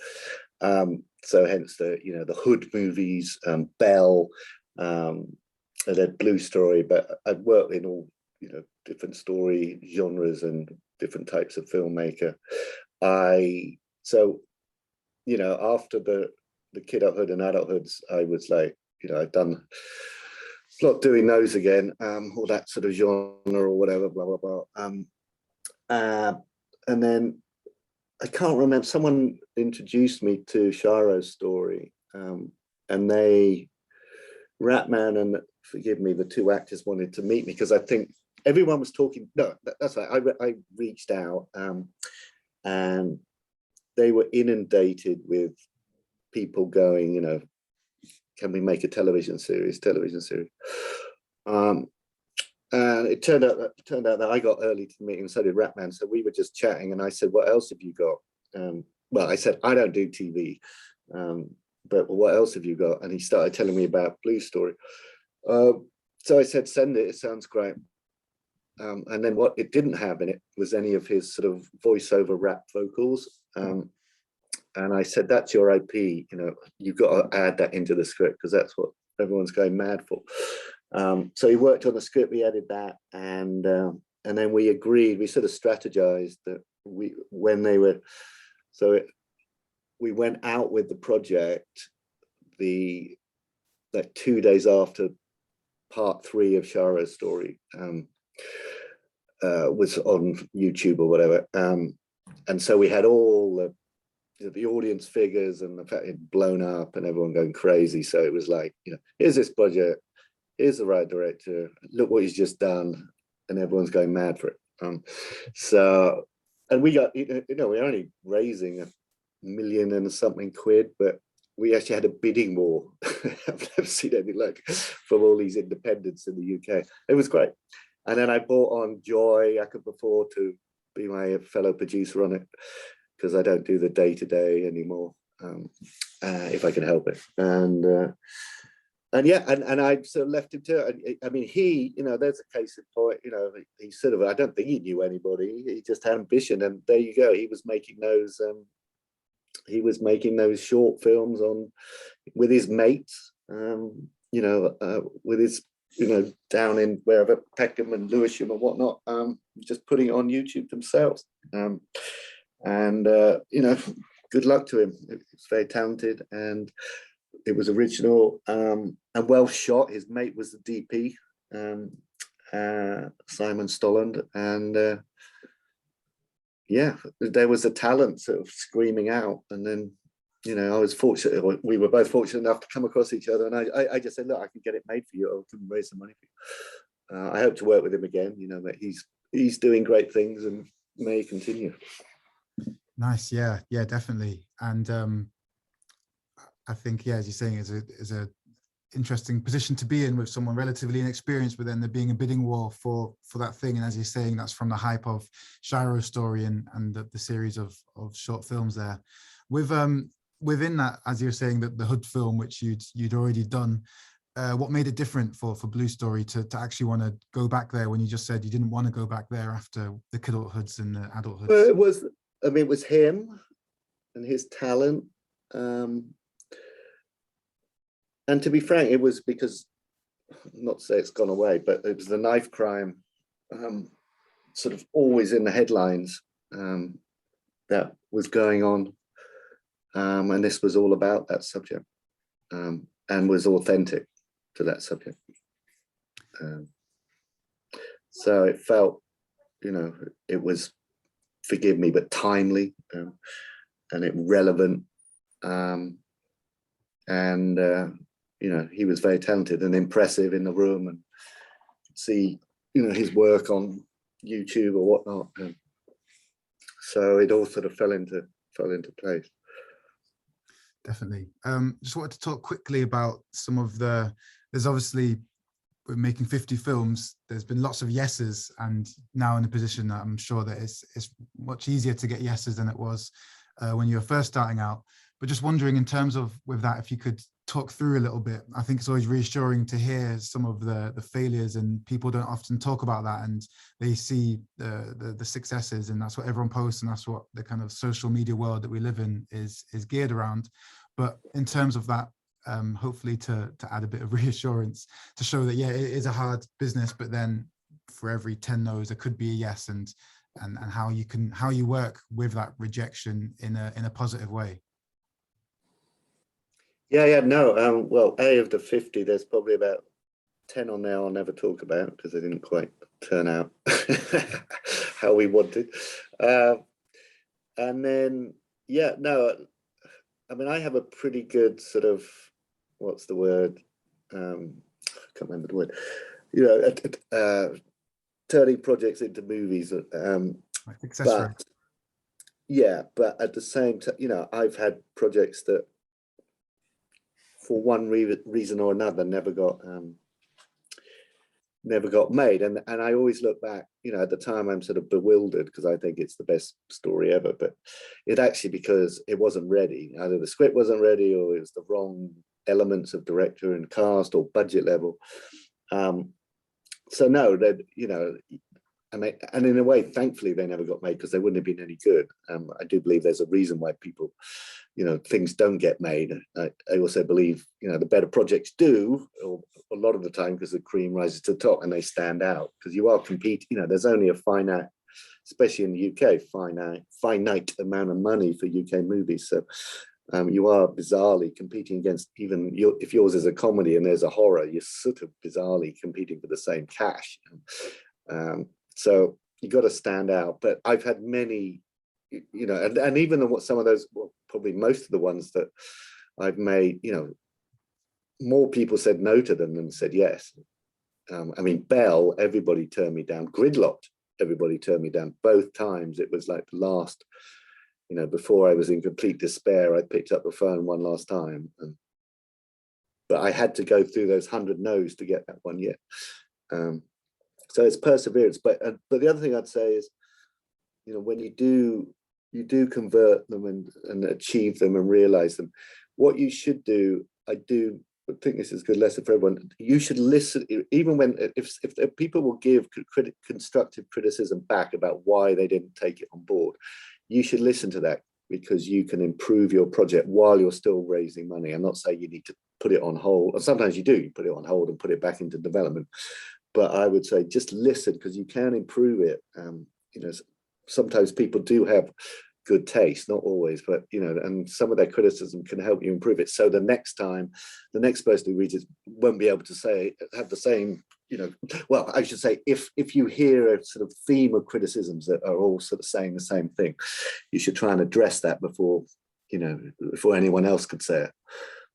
So hence the Hood movies, Bell, and then Blue Story. But I've worked in all, you know, different story genres and different types of filmmaker. So, you know, after the kidulthood and adulthoods, I was like, you know, I'd done not doing those again, or that sort of genre or whatever, blah blah blah. And then I can't remember. Someone introduced me to Sharo's story, and Ratman and, forgive me, the two actors wanted to meet me because I think everyone was talking. No, that's right. I reached out, and they were inundated with people going, you know, can we make a television series? And it turned out that I got early to the meeting, and so did Ratman. So we were just chatting, and I said, "What else have you got?" Well, I said, "I don't do TV, but what else have you got?" And he started telling me about Blue Story. So I said, "Send it. It sounds great." And then what it didn't have in it was any of his sort of voiceover rap vocals. And I said, "That's your IP. You know, you've got to add that into the script because that's what everyone's going mad for." So he worked on the script, we added that, and then we agreed, we sort of strategized that we went out with the project like 2 days after part 3 of Sharo's story was on YouTube or whatever. And so we had all the audience figures and the fact it blown up and everyone going crazy. So it was like, you know, here's this project, here's the right director, look what he's just done, and everyone's going mad for it. So, and we got, you know, we're only raising £1 million and something quid, but we actually had a bidding war. I've never seen anything like from all these independents in the UK. It was great. And then I brought on Joy Akafor to be my fellow producer on it, because I don't do the day-to-day anymore, if I can help it. And yeah, and I sort of left him to it. I mean, he, you know, there's a case in point, you know, he sort of, I don't think he knew anybody. He just had ambition, and there you go. He was making those short films with his mates, you know, with his, you know, down in wherever, Peckham and Lewisham and whatnot, just putting it on YouTube themselves. You know, good luck to him. He's very talented, and it was original and well shot. His mate was the DP, Simon Stolland, and yeah, there was a talent sort of screaming out. And then, you know, I was fortunate, we were both fortunate enough to come across each other, and I just said, "Look, I can get it made for you. I can raise some money for you." I hope to work with him again. You know, that he's doing great things and may continue. Nice. Yeah, definitely. And I think, yeah, as you're saying, is a interesting position to be in with someone relatively inexperienced, but then there being a bidding war for that thing. And as you're saying, that's from the hype of Sharo's story and the series of short films there. Within that, as you're saying, that the Hood film, which you'd already done, what made it different for Blue Story to actually want to go back there, when you just said you didn't want to go back there after the kidult hoods and the adult hoods? Well, it was him and his talent. And to be frank, it was because, not to say it's gone away, but it was the knife crime, sort of always in the headlines, that was going on. And this was all about that subject, and was authentic to that subject. So it felt, you know, it was, forgive me, but timely, and it relevant. You know, he was very talented and impressive in the room, and see, you know, his work on YouTube or whatnot. So it all sort of fell into place. Definitely. Just wanted to talk quickly about some of there's obviously, we're making 50 films, there's been lots of yeses, and now in a position that I'm sure that it's much easier to get yeses than it was when you were first starting out. But just wondering, in terms of with that, if you could talk through a little bit. I think it's always reassuring to hear some of the failures, and people don't often talk about that, and they see the successes, and that's what everyone posts, and that's what the kind of social media world that we live in is geared around. But in terms of that, hopefully to add a bit of reassurance, to show that, yeah, it is a hard business, but then for every 10 no's there could be a yes, and how you work with that rejection in a positive way. Yeah, no. Well, of the 50, there's probably about 10 on there I'll never talk about because they didn't quite turn out how we wanted. And then, yeah, no, I mean, I have a pretty good sort of, what's the word? I can't remember the word. You know, turning projects into movies. Success rate. yeah, but at the same time, you know, I've had projects that for one reason or another never got made, and I always look back, you know, at the time I'm sort of bewildered because I think it's the best story ever, but it actually, because it wasn't ready, either the script wasn't ready or it was the wrong elements of director and cast or budget level. So no, that, you know, and in a way, thankfully, they never got made because they wouldn't have been any good. I do believe there's a reason why people, you know, things don't get made. I also believe, you know, the better projects do, or a lot of the time, because the cream rises to the top and they stand out, because you are competing, you know, there's only a finite, especially in the UK, finite amount of money for UK movies. So you are bizarrely competing against, even if yours is a comedy and there's a horror, you're sort of bizarrely competing for the same cash. So you got to stand out. But I've had many, you know, and even some of those, well, probably most of the ones that I've made, you know, more people said no to them than said yes. I mean, Bell, everybody turned me down. Gridlocked, everybody turned me down. Both times it was like the last, you know, before I was in complete despair, I picked up the phone one last time. But I had to go through those 100 no's to get that one yet. So it's perseverance. But the other thing I'd say is, you know, when you do convert them and achieve them and realize them, what you should do, I think this is a good lesson for everyone. You should listen, even when, if people will give constructive criticism back about why they didn't take it on board, you should listen to that, because you can improve your project while you're still raising money. I'm not saying you need to put it on hold, or sometimes you do, you put it on hold and put it back into development. But I would say just listen, because you can improve it. You know, sometimes people do have good taste, not always, but, you know, and some of their criticism can help you improve it. So the next time, the next person who reads it won't be able to have the same, you know, well, I should say, if you hear a sort of theme of criticisms that are all sort of saying the same thing, you should try and address that before, you know, before anyone else could say it.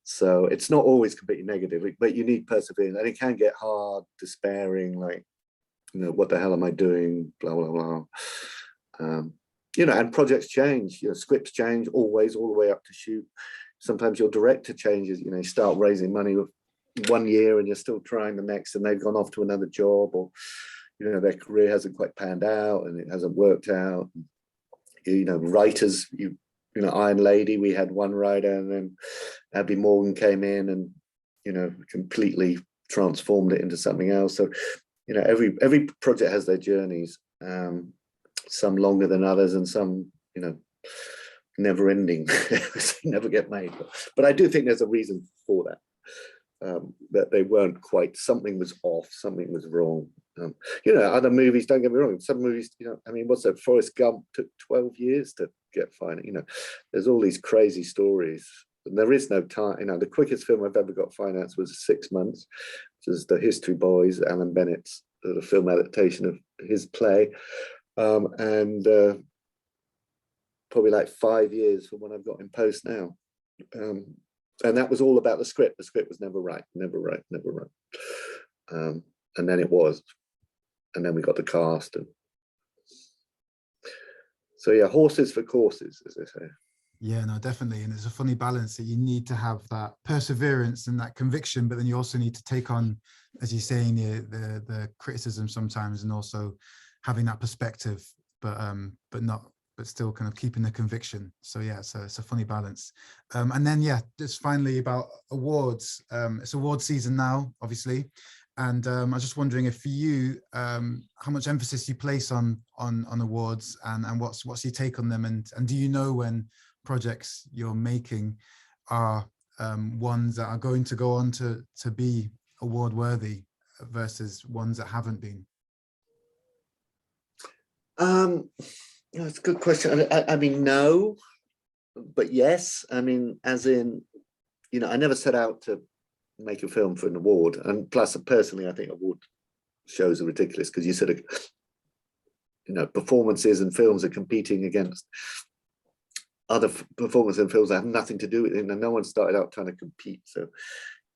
So it's not always completely negative, but you need perseverance, and it can get hard, despairing, like, you know, what the hell am I doing? Blah, blah, blah. You know, and projects change, you know, scripts change always, all the way up to shoot. Sometimes your director changes, you know, you start raising money with 1 year and you're still trying the next, and they've gone off to another job, or, you know, their career hasn't quite panned out and it hasn't worked out. You know, writers, you know, Iron Lady, we had one writer, and then Abby Morgan came in and, you know, completely transformed it into something else. So, you know, every project has their journeys, some longer than others, and some, you know, never ending, never get made. But I do think there's a reason for that, that they weren't quite, something was off, something was wrong. You know, other movies, don't get me wrong, some movies, you know, I mean, what's that, Forrest Gump took 12 years to get fined. You know, there's all these crazy stories, and there is no time. You know, the quickest film I've ever got financed was 6 months, which is The History Boys, Alan Bennett's the film adaptation of his play, and probably like 5 years from when I've got in post now. And that was all about the script. The script was never right. And then it was, and then we got the cast, and so yeah, horses for courses, as they say. Yeah, no, definitely. And it's a funny balance that you need to have that perseverance and that conviction, but then you also need to take on, as you're saying, the criticism sometimes, and also having that perspective, but still kind of keeping the conviction. So yeah, so it's a funny balance. And then yeah, just finally about awards. It's award season now, obviously. And I was just wondering if for you, how much emphasis you place on awards, and what's your take on them, and do you know when projects you're making are ones that are going to go on to be award worthy versus ones that haven't been? That's a good question. I mean, no, but yes. I mean, as in, you know, I never set out to make a film for an award, and plus, personally, I think award shows are ridiculous, because you sort of, you know, performances and films are competing against other performances and films that have nothing to do with it, and no one started out trying to compete. So,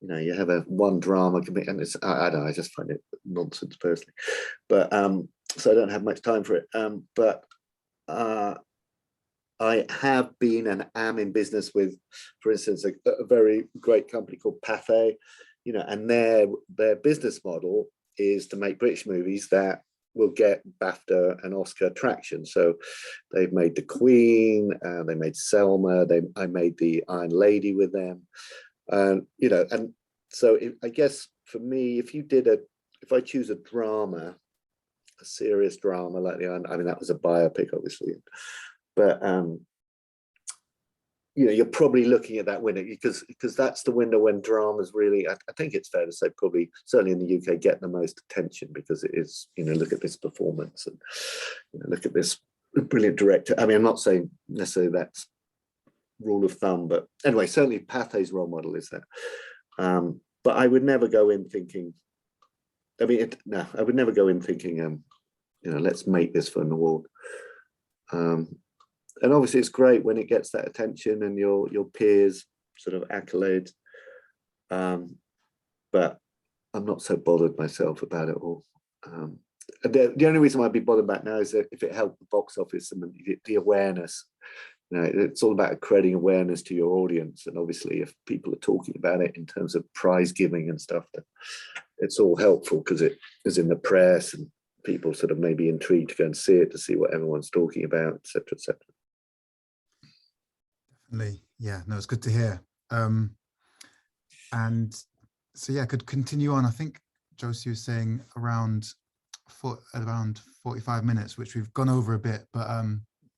you know, you have one drama compete, and it's, I don't know, I just find it nonsense personally. But so I don't have much time for it. But I have been and am in business with, for instance, a very great company called Pathé, you know, and their business model is to make British movies that will get BAFTA and Oscar traction. So they've made The Queen, they made Selma, I made The Iron Lady with them, you know, and so I guess for me, if I choose a drama, a serious drama like The Iron, I mean, that was a biopic, obviously, but you know, you're probably looking at that window because that's the window when dramas really, I think it's fair to say, probably certainly in the UK, get the most attention, because it is, you know, look at this performance and, you know, look at this brilliant director. I mean, I'm not saying necessarily that's rule of thumb, but anyway, certainly Pathé's role model is that. But I would never go in thinking, I mean, I would never go in thinking, you know, let's make this for an award. And obviously it's great when it gets that attention and your peers sort of accolades. But I'm not so bothered myself about it all. The only reason why I'd be bothered about now is that if it helped the box office and the awareness, you know, it's all about creating awareness to your audience. And obviously if people are talking about it in terms of prize giving and stuff, it's all helpful because it is in the press and people sort of maybe intrigued to go and see it, to see what everyone's talking about, etc., etc. Definitely. Yeah, no, it's good to hear. And so, yeah, I could continue on. I think Josie was saying around 45 minutes, which we've gone over a bit, but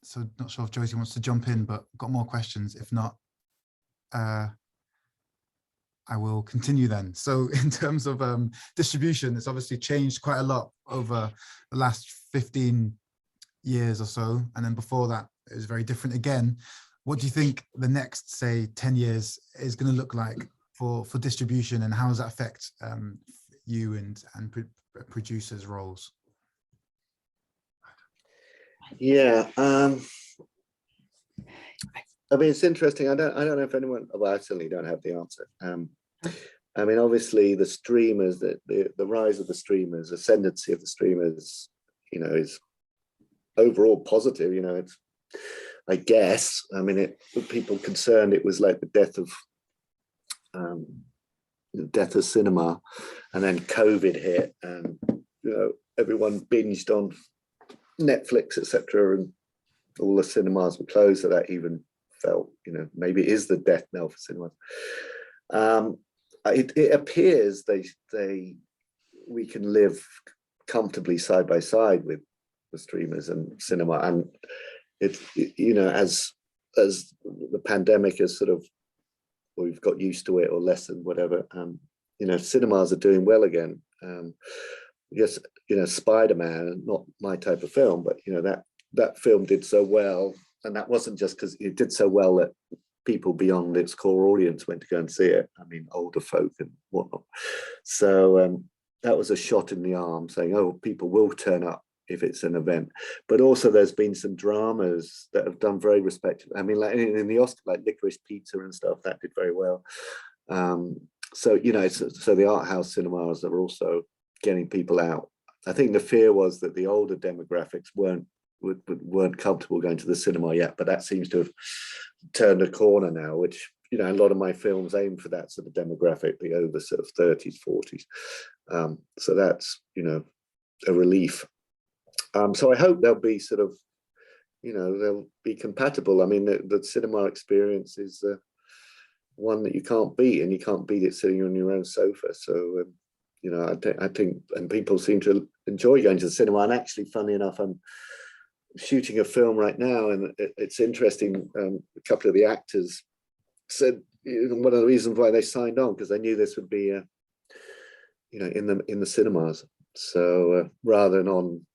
so not sure if Josie wants to jump in, but got more questions. If not, I will continue then. So in terms of distribution, it's obviously changed quite a lot over the last 15 years or so. And then before that, it was very different again. What do you think the next, say, 10 years is going to look like for distribution, and how does that affect you and producers' roles? Yeah, I mean, it's interesting. I don't know if anyone, well, I certainly don't have the answer. I mean, obviously the streamers, the rise of the streamers, ascendancy of the streamers, you know, is overall positive. You know, it's, I guess, I mean, people concerned it was like the death of cinema, and then COVID hit, and you know, everyone binged on Netflix, etc., and all the cinemas were closed. So that even felt, you know, maybe it is the death knell for cinemas. It appears we can live comfortably side by side with the streamers and cinema, and you know, as the pandemic has sort of, we've got used to it or lessened, whatever, you know, cinemas are doing well again. Yes, you know, Spider-Man, not my type of film, but you know, that film did so well, and that wasn't just because it did so well that people beyond its core audience went to go and see it. I mean, older folk and whatnot. So that was a shot in the arm, saying, oh, people will turn up if it's an event. But also there's been some dramas that have done very respectable. I mean, like in the Oscar, like Licorice Pizza and stuff, that did very well. So, you know, so the art house cinemas are also getting people out. I think the fear was that the older demographics weren't comfortable going to the cinema yet, but that seems to have turned a corner now, which, you know, a lot of my films aim for that sort of demographic, the over sort of 30s, 40s. So that's, you know, a relief. So I hope they'll be sort of, you know, they'll be compatible. I mean, the cinema experience is one that you can't beat, and you can't beat it sitting on your own sofa. So, you know, I think, and people seem to enjoy going to the cinema. And actually, funny enough, I'm shooting a film right now, and it's interesting. A couple of the actors said, you know, one of the reasons why they signed on, because they knew this would be, you know, in the cinemas. So rather than on,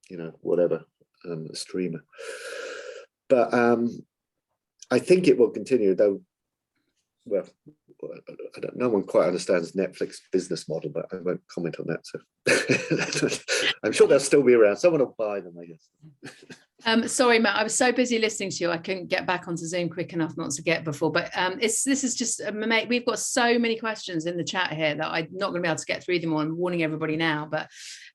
you know, whatever, a streamer. But I think it will continue, though. Well, no one quite understands Netflix business model, but I won't comment on that. So I'm sure they'll still be around. Someone will buy them, I guess. Sorry, Matt, I was so busy listening to you, I couldn't get back onto Zoom quick enough not to get before. But this is just, mate, we've got so many questions in the chat here that I'm not going to be able to get through them all. I'm warning everybody now, but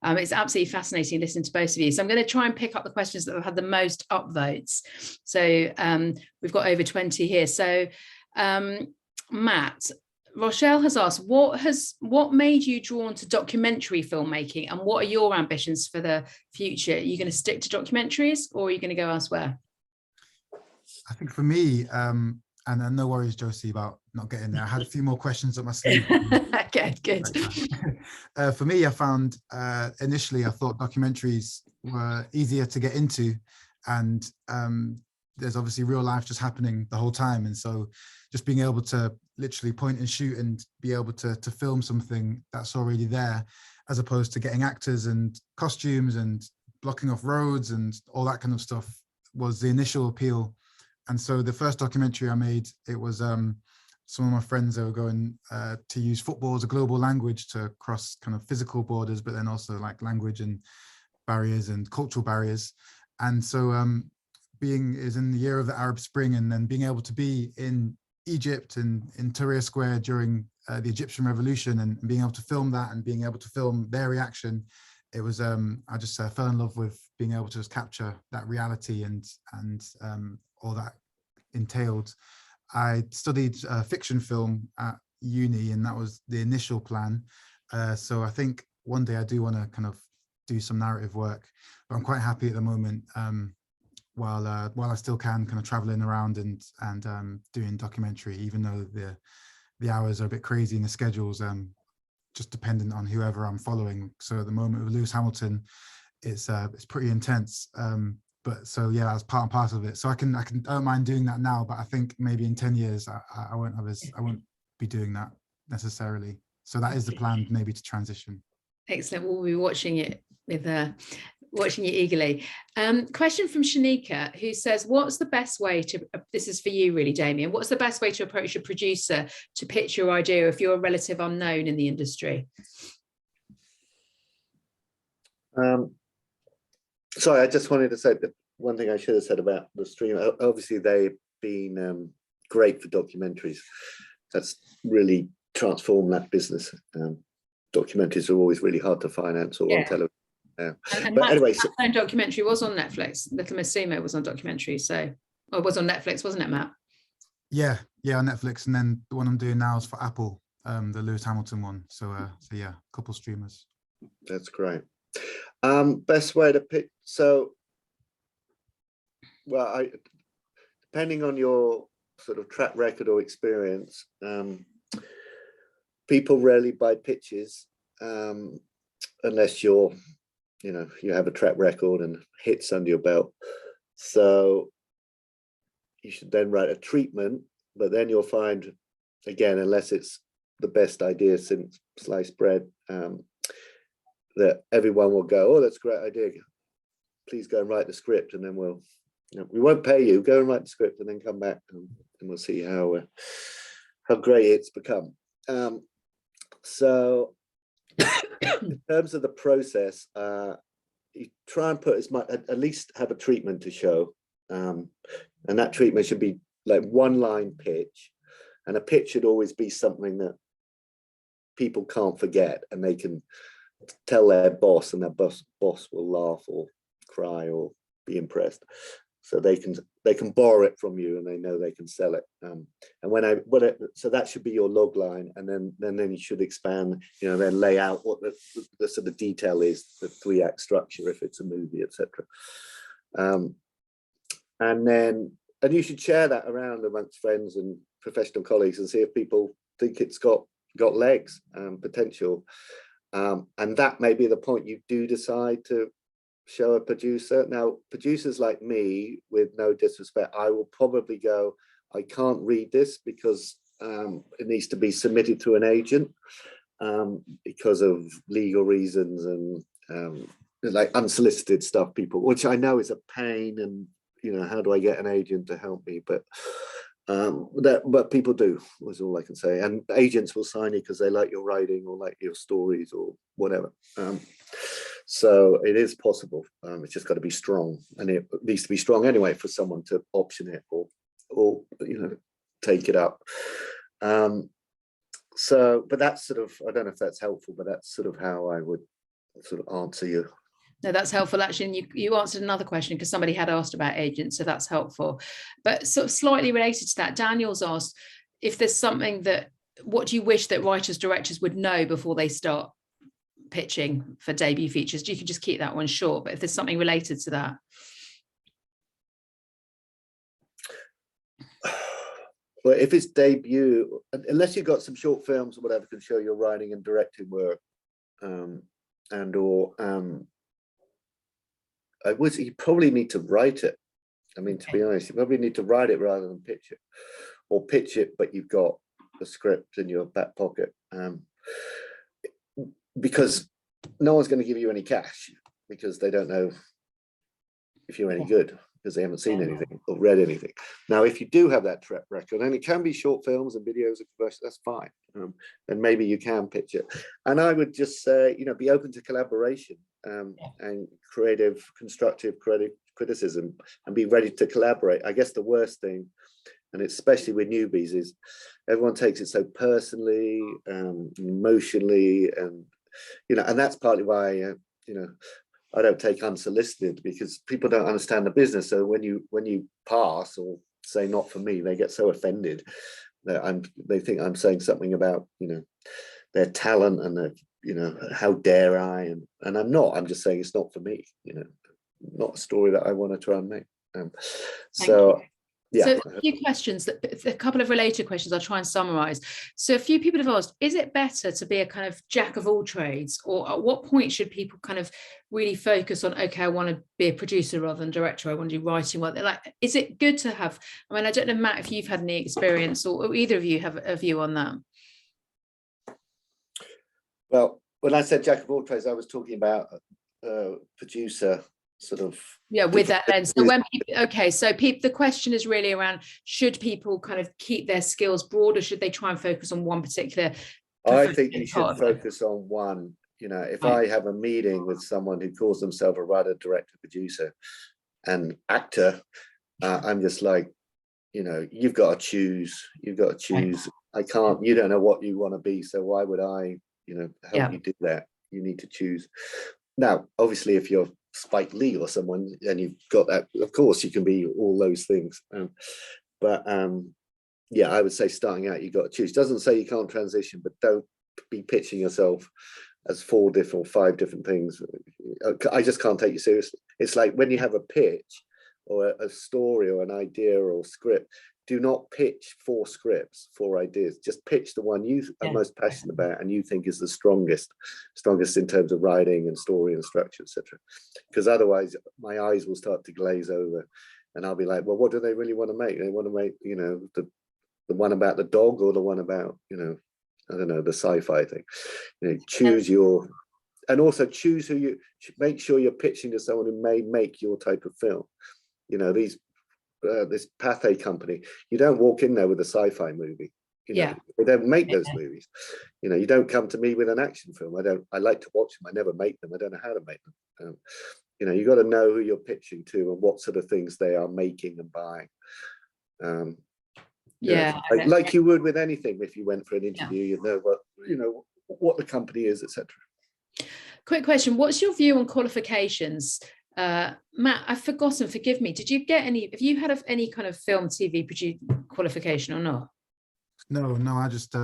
it's absolutely fascinating listening to both of you. So I'm going to try and pick up the questions that have had the most upvotes. So we've got over 20 here. So Matt, Rochelle has asked, what made you drawn to documentary filmmaking, and what are your ambitions for the future? Are you going to stick to documentaries, or are you going to go elsewhere? I think for me, and no worries, Josie, about not getting there. I had a few more questions up my sleeve. Good. For me, I found initially I thought documentaries were easier to get into, and there's obviously real life just happening the whole time, and so just being able to literally point and shoot and be able to film something that's already there, as opposed to getting actors and costumes and blocking off roads and all that kind of stuff, was the initial appeal. And so the first documentary I made, it was some of my friends that were going to use football as a global language to cross kind of physical borders, but then also like language and barriers and cultural barriers. And so being is in the year of the Arab Spring, and then being able to be in Egypt and in Tahrir Square during the Egyptian Revolution, and being able to film that and being able to film their reaction, it was I just fell in love with being able to just capture that reality and all that entailed. I studied fiction film at uni, and that was the initial plan. So I think one day I do want to kind of do some narrative work, but I'm quite happy at the moment. While I still can, kind of traveling around and doing documentary, even though the hours are a bit crazy and the schedules just dependent on whoever I'm following. So at the moment with Lewis Hamilton, it's pretty intense. But so yeah, that's part and parcel of it. So I don't mind doing that now, but I think maybe in 10 years I won't be doing that necessarily. So that is the plan, maybe, to transition. Excellent. We'll be watching it watching you eagerly. Question from Shanika, who says, what's the best way to, this is for you really, Damian, what's the best way to approach a producer to pitch your idea if you're a relative unknown in the industry? Sorry, I just wanted to say that one thing I should have said about the stream. Obviously, they've been great for documentaries. That's really transformed that business. Documentaries are always really hard to finance or on television. Yeah. And but anyway, that same documentary was on Netflix. Little Miss Seymour was on documentary, so it was on Netflix, wasn't it, Matt? Yeah, on Netflix, and then the one I'm doing now is for Apple, the Lewis Hamilton one. So yeah, a couple streamers. That's great. Best way to pitch. So, well, depending on your sort of track record or experience, people rarely buy pitches unless you have a track record and hits under your belt. So you should then write a treatment, but then you'll find, again, unless it's the best idea since sliced bread, that everyone will go, oh, that's a great idea. Please go and write the script, and then we won't pay you. Go and write the script, and then come back, and we'll see how great it's become. So in terms of the process, you try and put as much, at least have a treatment to show, and that treatment should be like one line pitch, and a pitch should always be something that people can't forget, and they can tell their boss, and their boss will laugh or cry or be impressed. So they can borrow it from you, and they know they can sell it. So that should be your log line, and then you should expand, then lay out what the sort of detail is, the 3-act structure if it's a movie, etc. And you should share that around amongst friends and professional colleagues and see if people think it's got legs, potential. And that may be the point you do decide to show a producer. Now, producers like me, with no disrespect, I will probably go, I can't read this because it needs to be submitted to an agent because of legal reasons and like unsolicited stuff, which I know is a pain, and how do I get an agent to help me? But people do, was all I can say. And agents will sign you because they like your writing or like your stories or whatever. So it is possible. It's just got to be strong, and it needs to be strong anyway for someone to option it or take it up. So, but that's sort of, I don't know if that's helpful, but that's sort of how I would sort of answer you. No, that's helpful. Actually, and you answered another question because somebody had asked about agents, so that's helpful. But sort of slightly related to that, Daniel's asked if there's something what do you wish that writers, directors would know before they start pitching for debut features? You can just keep that one short, but if there's something related to that. Well, if it's debut, unless you've got some short films or whatever can show your writing and directing work, you probably need to write it. I mean, to be honest, you probably need to write it rather than pitch it, or pitch it, but you've got the script in your back pocket, because no one's going to give you any cash because they don't know if you're any good, because they haven't seen anything or read anything. Now, if you do have that track record, and it can be short films and videos and commercials, that's fine. And maybe you can pitch it. And I would just say, be open to collaboration and constructive criticism, and be ready to collaborate. I guess the worst thing, and especially with newbies, is everyone takes it so personally, emotionally, and and that's partly why I don't take unsolicited, because people don't understand the business. So when you pass or say not for me, they get so offended that they think I'm saying something about their talent and their, how dare I, and I'm not. I'm just saying it's not for me. Not a story that I want to try and make. So. Yeah. So a few questions, a couple of related questions I'll try and summarize. So a few people have asked, is it better to be a kind of jack of all trades, or at what point should people kind of really focus on, okay, I want to be a producer rather than director, I want to do writing? Well, is it good to have, I don't know, Matt, if you've had any experience, or either of you have a view on that? Well, when I said jack of all trades, I was talking about producer sort of, with that lens. So the question is really around, should people kind of keep their skills broad, or should they try and focus on one particular? I think you should focus on one. If I have a meeting with someone who calls themselves a writer, director, producer and actor, I'm just like, you've got to choose. I can't, you don't know what you want to be, so why would I help you do that? You need to choose. Now, obviously, if you're Spike Lee or someone and you've got that, of course you can be all those things, but I would say starting out you've got to choose. Doesn't say you can't transition, but don't be pitching yourself as 4 different or 5 different things. I just can't take you seriously. It's like when you have a pitch or a story or an idea or script, do not pitch 4 scripts, 4 ideas. Just pitch the one you are most passionate about and you think is the strongest in terms of writing and story and structure, etc. Because otherwise my eyes will start to glaze over and I'll be like, well, what do they really want to make? They want to make, the one about the dog, or the one about, I don't know, the sci-fi thing. Choose your, and also choose who you, make sure you're pitching to someone who may make your type of film. This Pathé company, you don't walk in there with a sci-fi movie. They don't make those movies. You don't come to me with an action film. I like to watch them. I never make them. I don't know how to make them. You got to know who you're pitching to and what sort of things they are making and buying. Like you would with anything. If you went for an interview, you'd know what the company is, etc. Quick question: what's your view on qualifications? Matt, I've forgotten, forgive me. Did you get any, have you had any kind of film, TV produce qualification or not? No, I just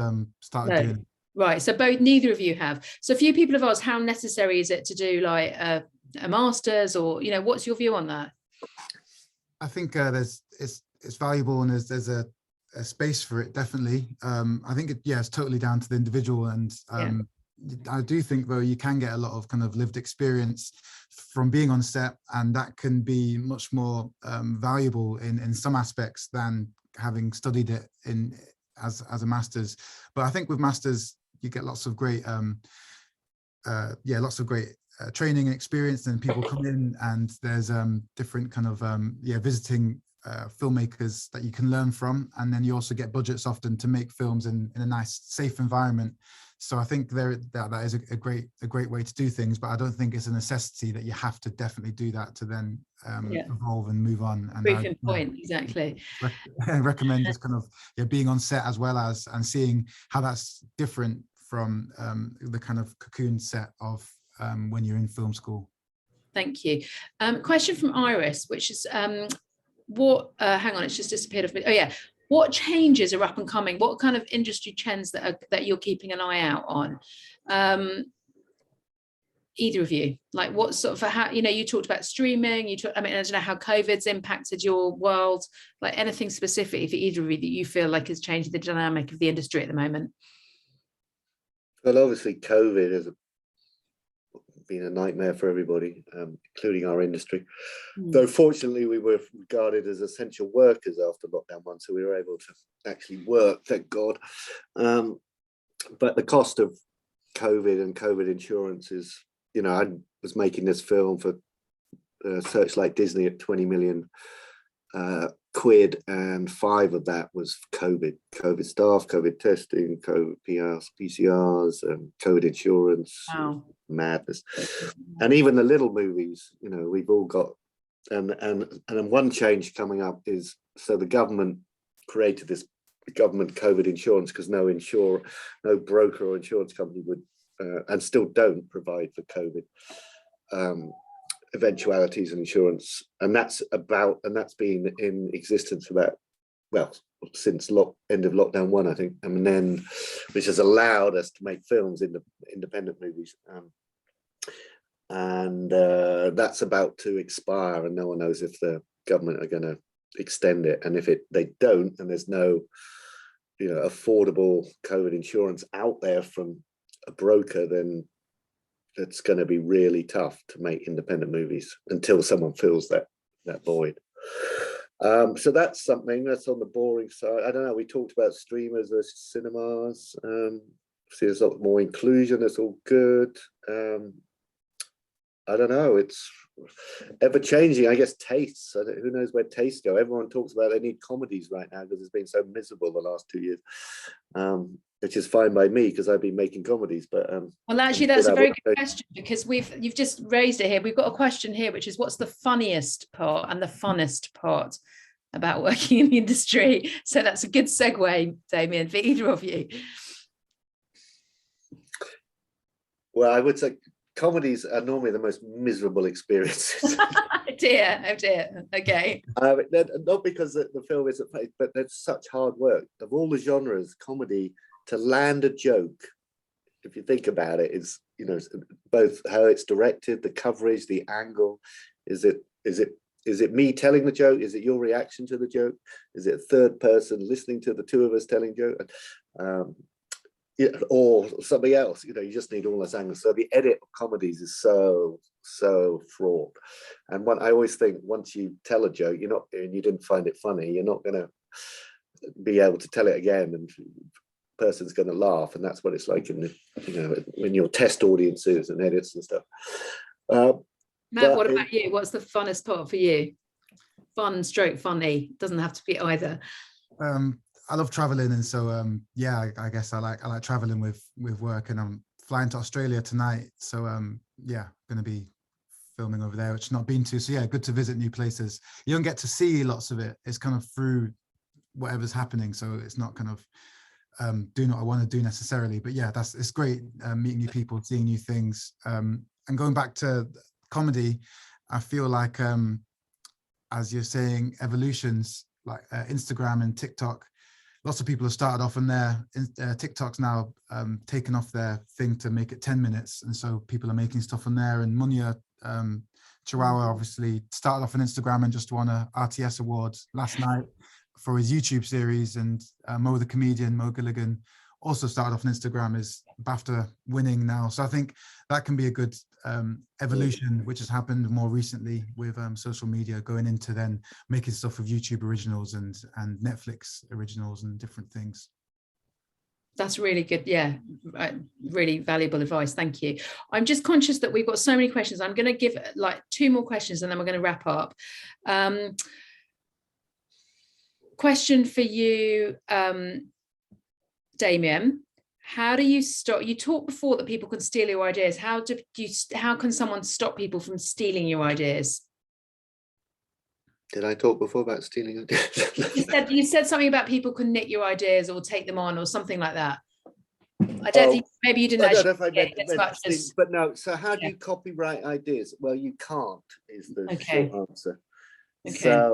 started doing it. Right, so neither of you have. So a few people have asked, how necessary is it to do like a master's, or, what's your view on that? I think it's valuable, and there's a space for it, definitely. I think it's totally down to the individual, and I do think, though, you can get a lot of kind of lived experience from being on set, and that can be much more valuable in some aspects than having studied it as a master's. But I think with masters you get lots of great training and experience, and people come in, and there's different kind of visiting filmmakers that you can learn from, and then you also get budgets often to make films in a nice, safe environment. So I think that is a great way to do things, but I don't think it's a necessity that you have to definitely do that to then evolve and move on. And Proof in point, exactly. Recommend just kind of being on set as well as, and seeing how that's different from the kind of cocoon set of when you're in film school. Thank you. Question from Iris, which is hang on, it's just disappeared off me. Oh yeah, what changes are up and coming? What kind of industry trends that you're keeping an eye out on? Either of you, like what sort of, how, you talked about streaming, I don't know how COVID's impacted your world, like anything specific for either of you that you feel like has changed the dynamic of the industry at the moment? Well, obviously COVID has been a nightmare for everybody, including our industry. Though fortunately we were regarded as essential workers after lockdown 1, so we were able to actually work, thank God. But the cost of COVID and COVID insurance is, I was making this film for Searchlight Disney at 20 million quid, and 5 of that was COVID staff, COVID testing, COVID PCRs, COVID insurance. Wow. Madness. And even the little movies, we've all got, and one change coming up is, so the government created this government COVID insurance because no broker or insurance company would and still don't provide for COVID eventualities and insurance, and that's been in existence for since end of lockdown 1, I think, and then which has allowed us to make films in the independent movies, and that's about to expire, and no one knows if the government are going to extend it, and if they don't, and there's no affordable COVID insurance out there from a broker, then it's going to be really tough to make independent movies until someone fills that void. So that's something that's on the boring side. I don't know, we talked about streamers versus cinemas. See, there's a lot more inclusion, that's all good. I don't know, it's ever changing, I guess. Tastes, who knows where tastes go. Everyone talks about they need comedies right now because it's been so miserable the last 2 years, which is fine by me because I've been making comedies. But well, actually, that's a very good question, because you've just raised it here. We've got a question here, which is, what's the funniest part and the funnest part about working in the industry? So that's a good segue, Damian, for either of you. Well, I would say comedies are normally the most miserable experiences. Oh dear. Okay. Not because the film isn't funny, but there's such hard work. Of all the genres, comedy, to land a joke, if you think about it, is both how it's directed, the coverage, the angle. Is it me telling the joke? Is it your reaction to the joke? Is it a third person listening to the two of us telling joke? Or something else? You just need all those angles. So the edit of comedies is so fraught. And I always think, once you tell a joke, and you didn't find it funny, you're not going to be able to tell it again, and the person's going to laugh. And that's what it's like in when you're test audiences and edits and stuff. Matt, what about you? What's the funnest part for you? Fun stroke funny, doesn't have to be either. I love traveling, and so I guess I like traveling with work, and I'm flying to Australia tonight, so going to be filming over there, which I've not been to. So good to visit new places. You don't get to see lots of it. It's kind of through whatever's happening, so it's not kind of doing what I want to do necessarily. But it's great meeting new people, seeing new things, and going back to comedy. I feel like as you're saying, evolutions like Instagram and TikTok. Lots of people have started off on their TikTok's now taken off their thing to make it 10 minutes. And so people are making stuff on there. And Munya Chihuahua obviously started off on Instagram and just won a RTS award last night for his YouTube series. And Mo the comedian, Mo Gilligan, also started off on Instagram, is BAFTA winning now. So I think that can be a good evolution, which has happened more recently with social media going into then making stuff with YouTube originals and Netflix originals and different things. That's really good. Really valuable advice. Thank you. I'm just conscious that we've got so many questions. I'm going to give like 2 more questions and then we're going to wrap up. Question for you, Damian. how do you stop? You talked before that people can steal your ideas. How can someone stop people from stealing your ideas? Did I talk before about stealing ideas? You said something about people can nick your ideas or take them on or something like that. I don't think, maybe you didn't I don't know actually if I meant stealing, but no. So how do you copyright ideas? Well, you can't, is the short answer. Okay.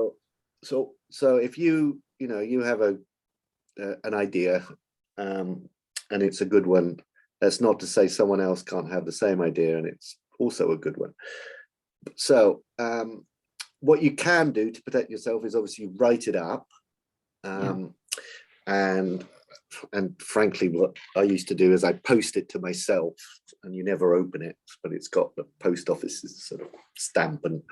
So if you have an idea, and it's a good one, that's not to say someone else can't have the same idea and it's also a good one. So what you can do to protect yourself is obviously write it up, and frankly, what I used to do is I post it to myself, and you never open it, but it's got the post office's sort of stamp and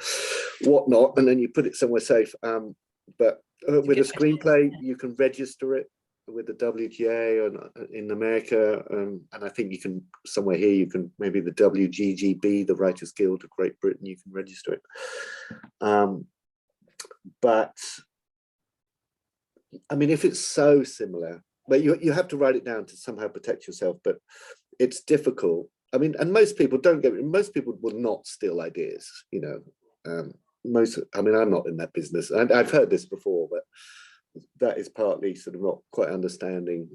whatnot, and then you put it somewhere safe. But with a screenplay, you can register it with the WGA in America, and I think you can somewhere here. You can maybe the WGGB, the Writers Guild of Great Britain. You can register it, but I mean, if it's so similar. But you have to write it down to somehow protect yourself, but it's difficult. I mean, and most people will not steal ideas, I mean, I'm not in that business. And I've heard this before, but that is partly sort of not quite understanding,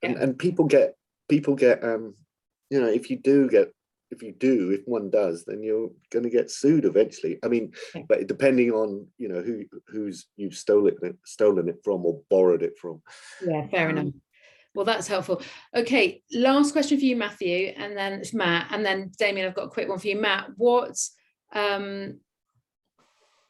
and people get, if one does, then you're going to get sued eventually. I mean, but depending on who's you've stolen it from or borrowed it from. Yeah, fair enough. Well, that's helpful. Okay, last question for you, Matthew, and then it's Matt, and then Damian. I've got a quick one for you, Matt.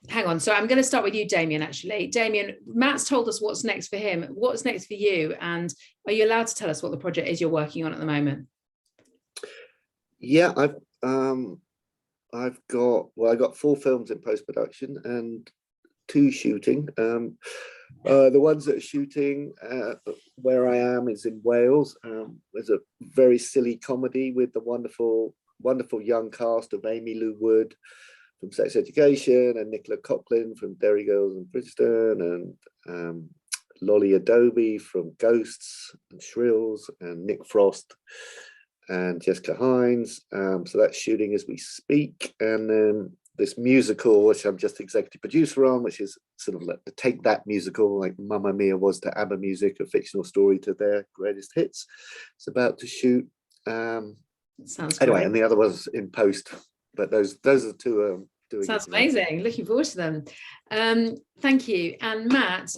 Hang on. So I'm going to start with you, Damian. Actually, Damian, Matt's told us what's next for him. What's next for you? And are you allowed to tell us what the project is you're working on at the moment? Yeah, I got 4 films in post-production and 2 shooting. The ones that are shooting where I am is in Wales. There's a very silly comedy with the wonderful young cast of Amy Lou Wood from Sex Education, and Nicola Coughlan from Derry Girls and Bridgerton, and Lolly Adobe from Ghosts and Shrills, and Nick Frost and Jessica Hines. So that's shooting as we speak. And then this musical, which I'm just executive producer on, which is sort of like the Take That musical, like Mamma Mia was to ABBA music, a fictional story to their greatest hits. It's about to shoot. Sounds anyway, great. And the other was in post, but those are the 2 doing. Sounds amazing. Looking forward to them. Thank you. And Matt,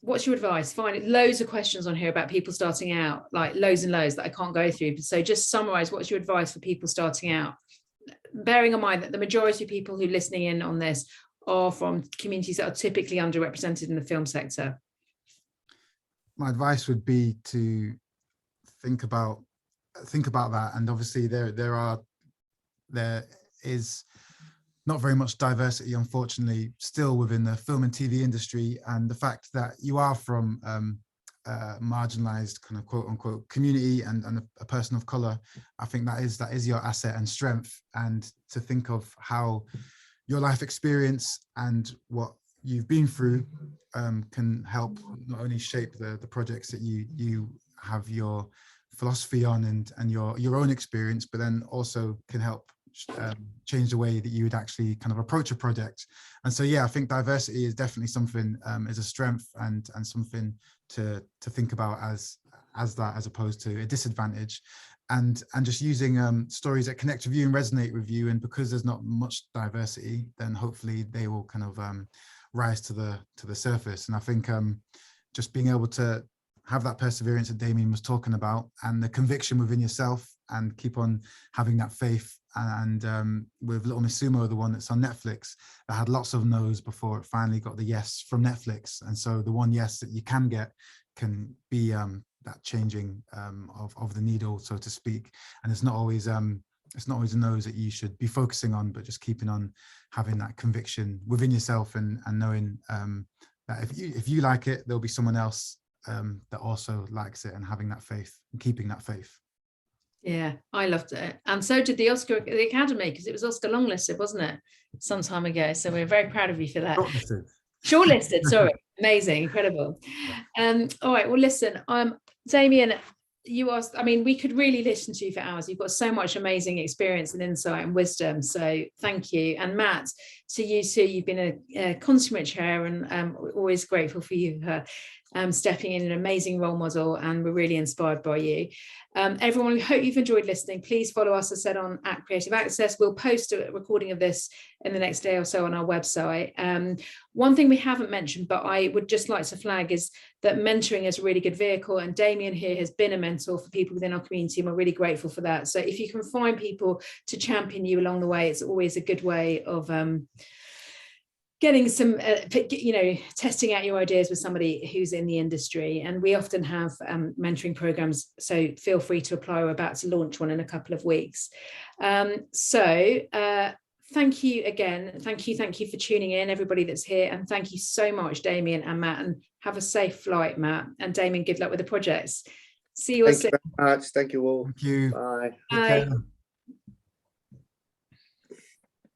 what's your advice? Find loads of questions on here about people starting out, like loads and loads that I can't go through. So just summarize, what's your advice for people starting out? Bearing in mind that the majority of people who are listening in on this are from communities that are typically underrepresented in the film sector. My advice would be to think about that. And obviously there is not very much diversity, unfortunately, still within the film and TV industry. And the fact that you are from marginalized kind of quote unquote community and a person of color, I think that is your asset and strength. And to think of how your life experience and what you've been through can help not only shape the projects that you have your philosophy on and your own experience, but then also can help change the way that you would actually kind of approach a project. And so yeah, I think diversity is definitely something is a strength and something to think about as that, as opposed to a disadvantage, and just using stories that connect with you and resonate with you. And because there's not much diversity, then hopefully they will kind of rise to the surface. And I think just being able to have that perseverance that Damian was talking about, and the conviction within yourself, and keep on having that faith. And with Little Miss Sumo, the one that's on Netflix, that had lots of no's before it finally got the yes from Netflix. And so the one yes that you can get can be that changing of the needle, so to speak. And it's not always the no's that you should be focusing on, but just keeping on having that conviction within yourself, and knowing that if you like it, there'll be someone else that also likes it, and having that faith and keeping that faith. Yeah, I loved it. And so did the Academy, because it was Oscar longlisted, wasn't it? Some time ago. So we're very proud of you for that. Shortlisted, sorry. Amazing, incredible. All right, well, listen, Damian, you are, I mean, we could really listen to you for hours. You've got so much amazing experience and insight and wisdom. So thank you. And Matt, to you too, you've been a consummate chair, and always grateful for you for stepping in, an amazing role model, and we're really inspired by you. Everyone, we hope you've enjoyed listening. Please follow us, as I said, on @Creative Access. We'll post a recording of this in the next day or so on our website. One thing we haven't mentioned, but I would just like to flag, is that mentoring is a really good vehicle, and Damian here has been a mentor for people within our community, and we're really grateful for that. So if you can find people to champion you along the way, it's always a good way of getting some, testing out your ideas with somebody who's in the industry. And we often have mentoring programs, so feel free to apply. We're about to launch one in a couple of weeks. Thank you again. Thank you for tuning in, everybody that's here. And thank you so much, Damian and Matt, and have a safe flight, Matt. And Damian, good luck with the projects. See you all soon. Thank you very much. Thank you all. Thank you. Bye. Take care.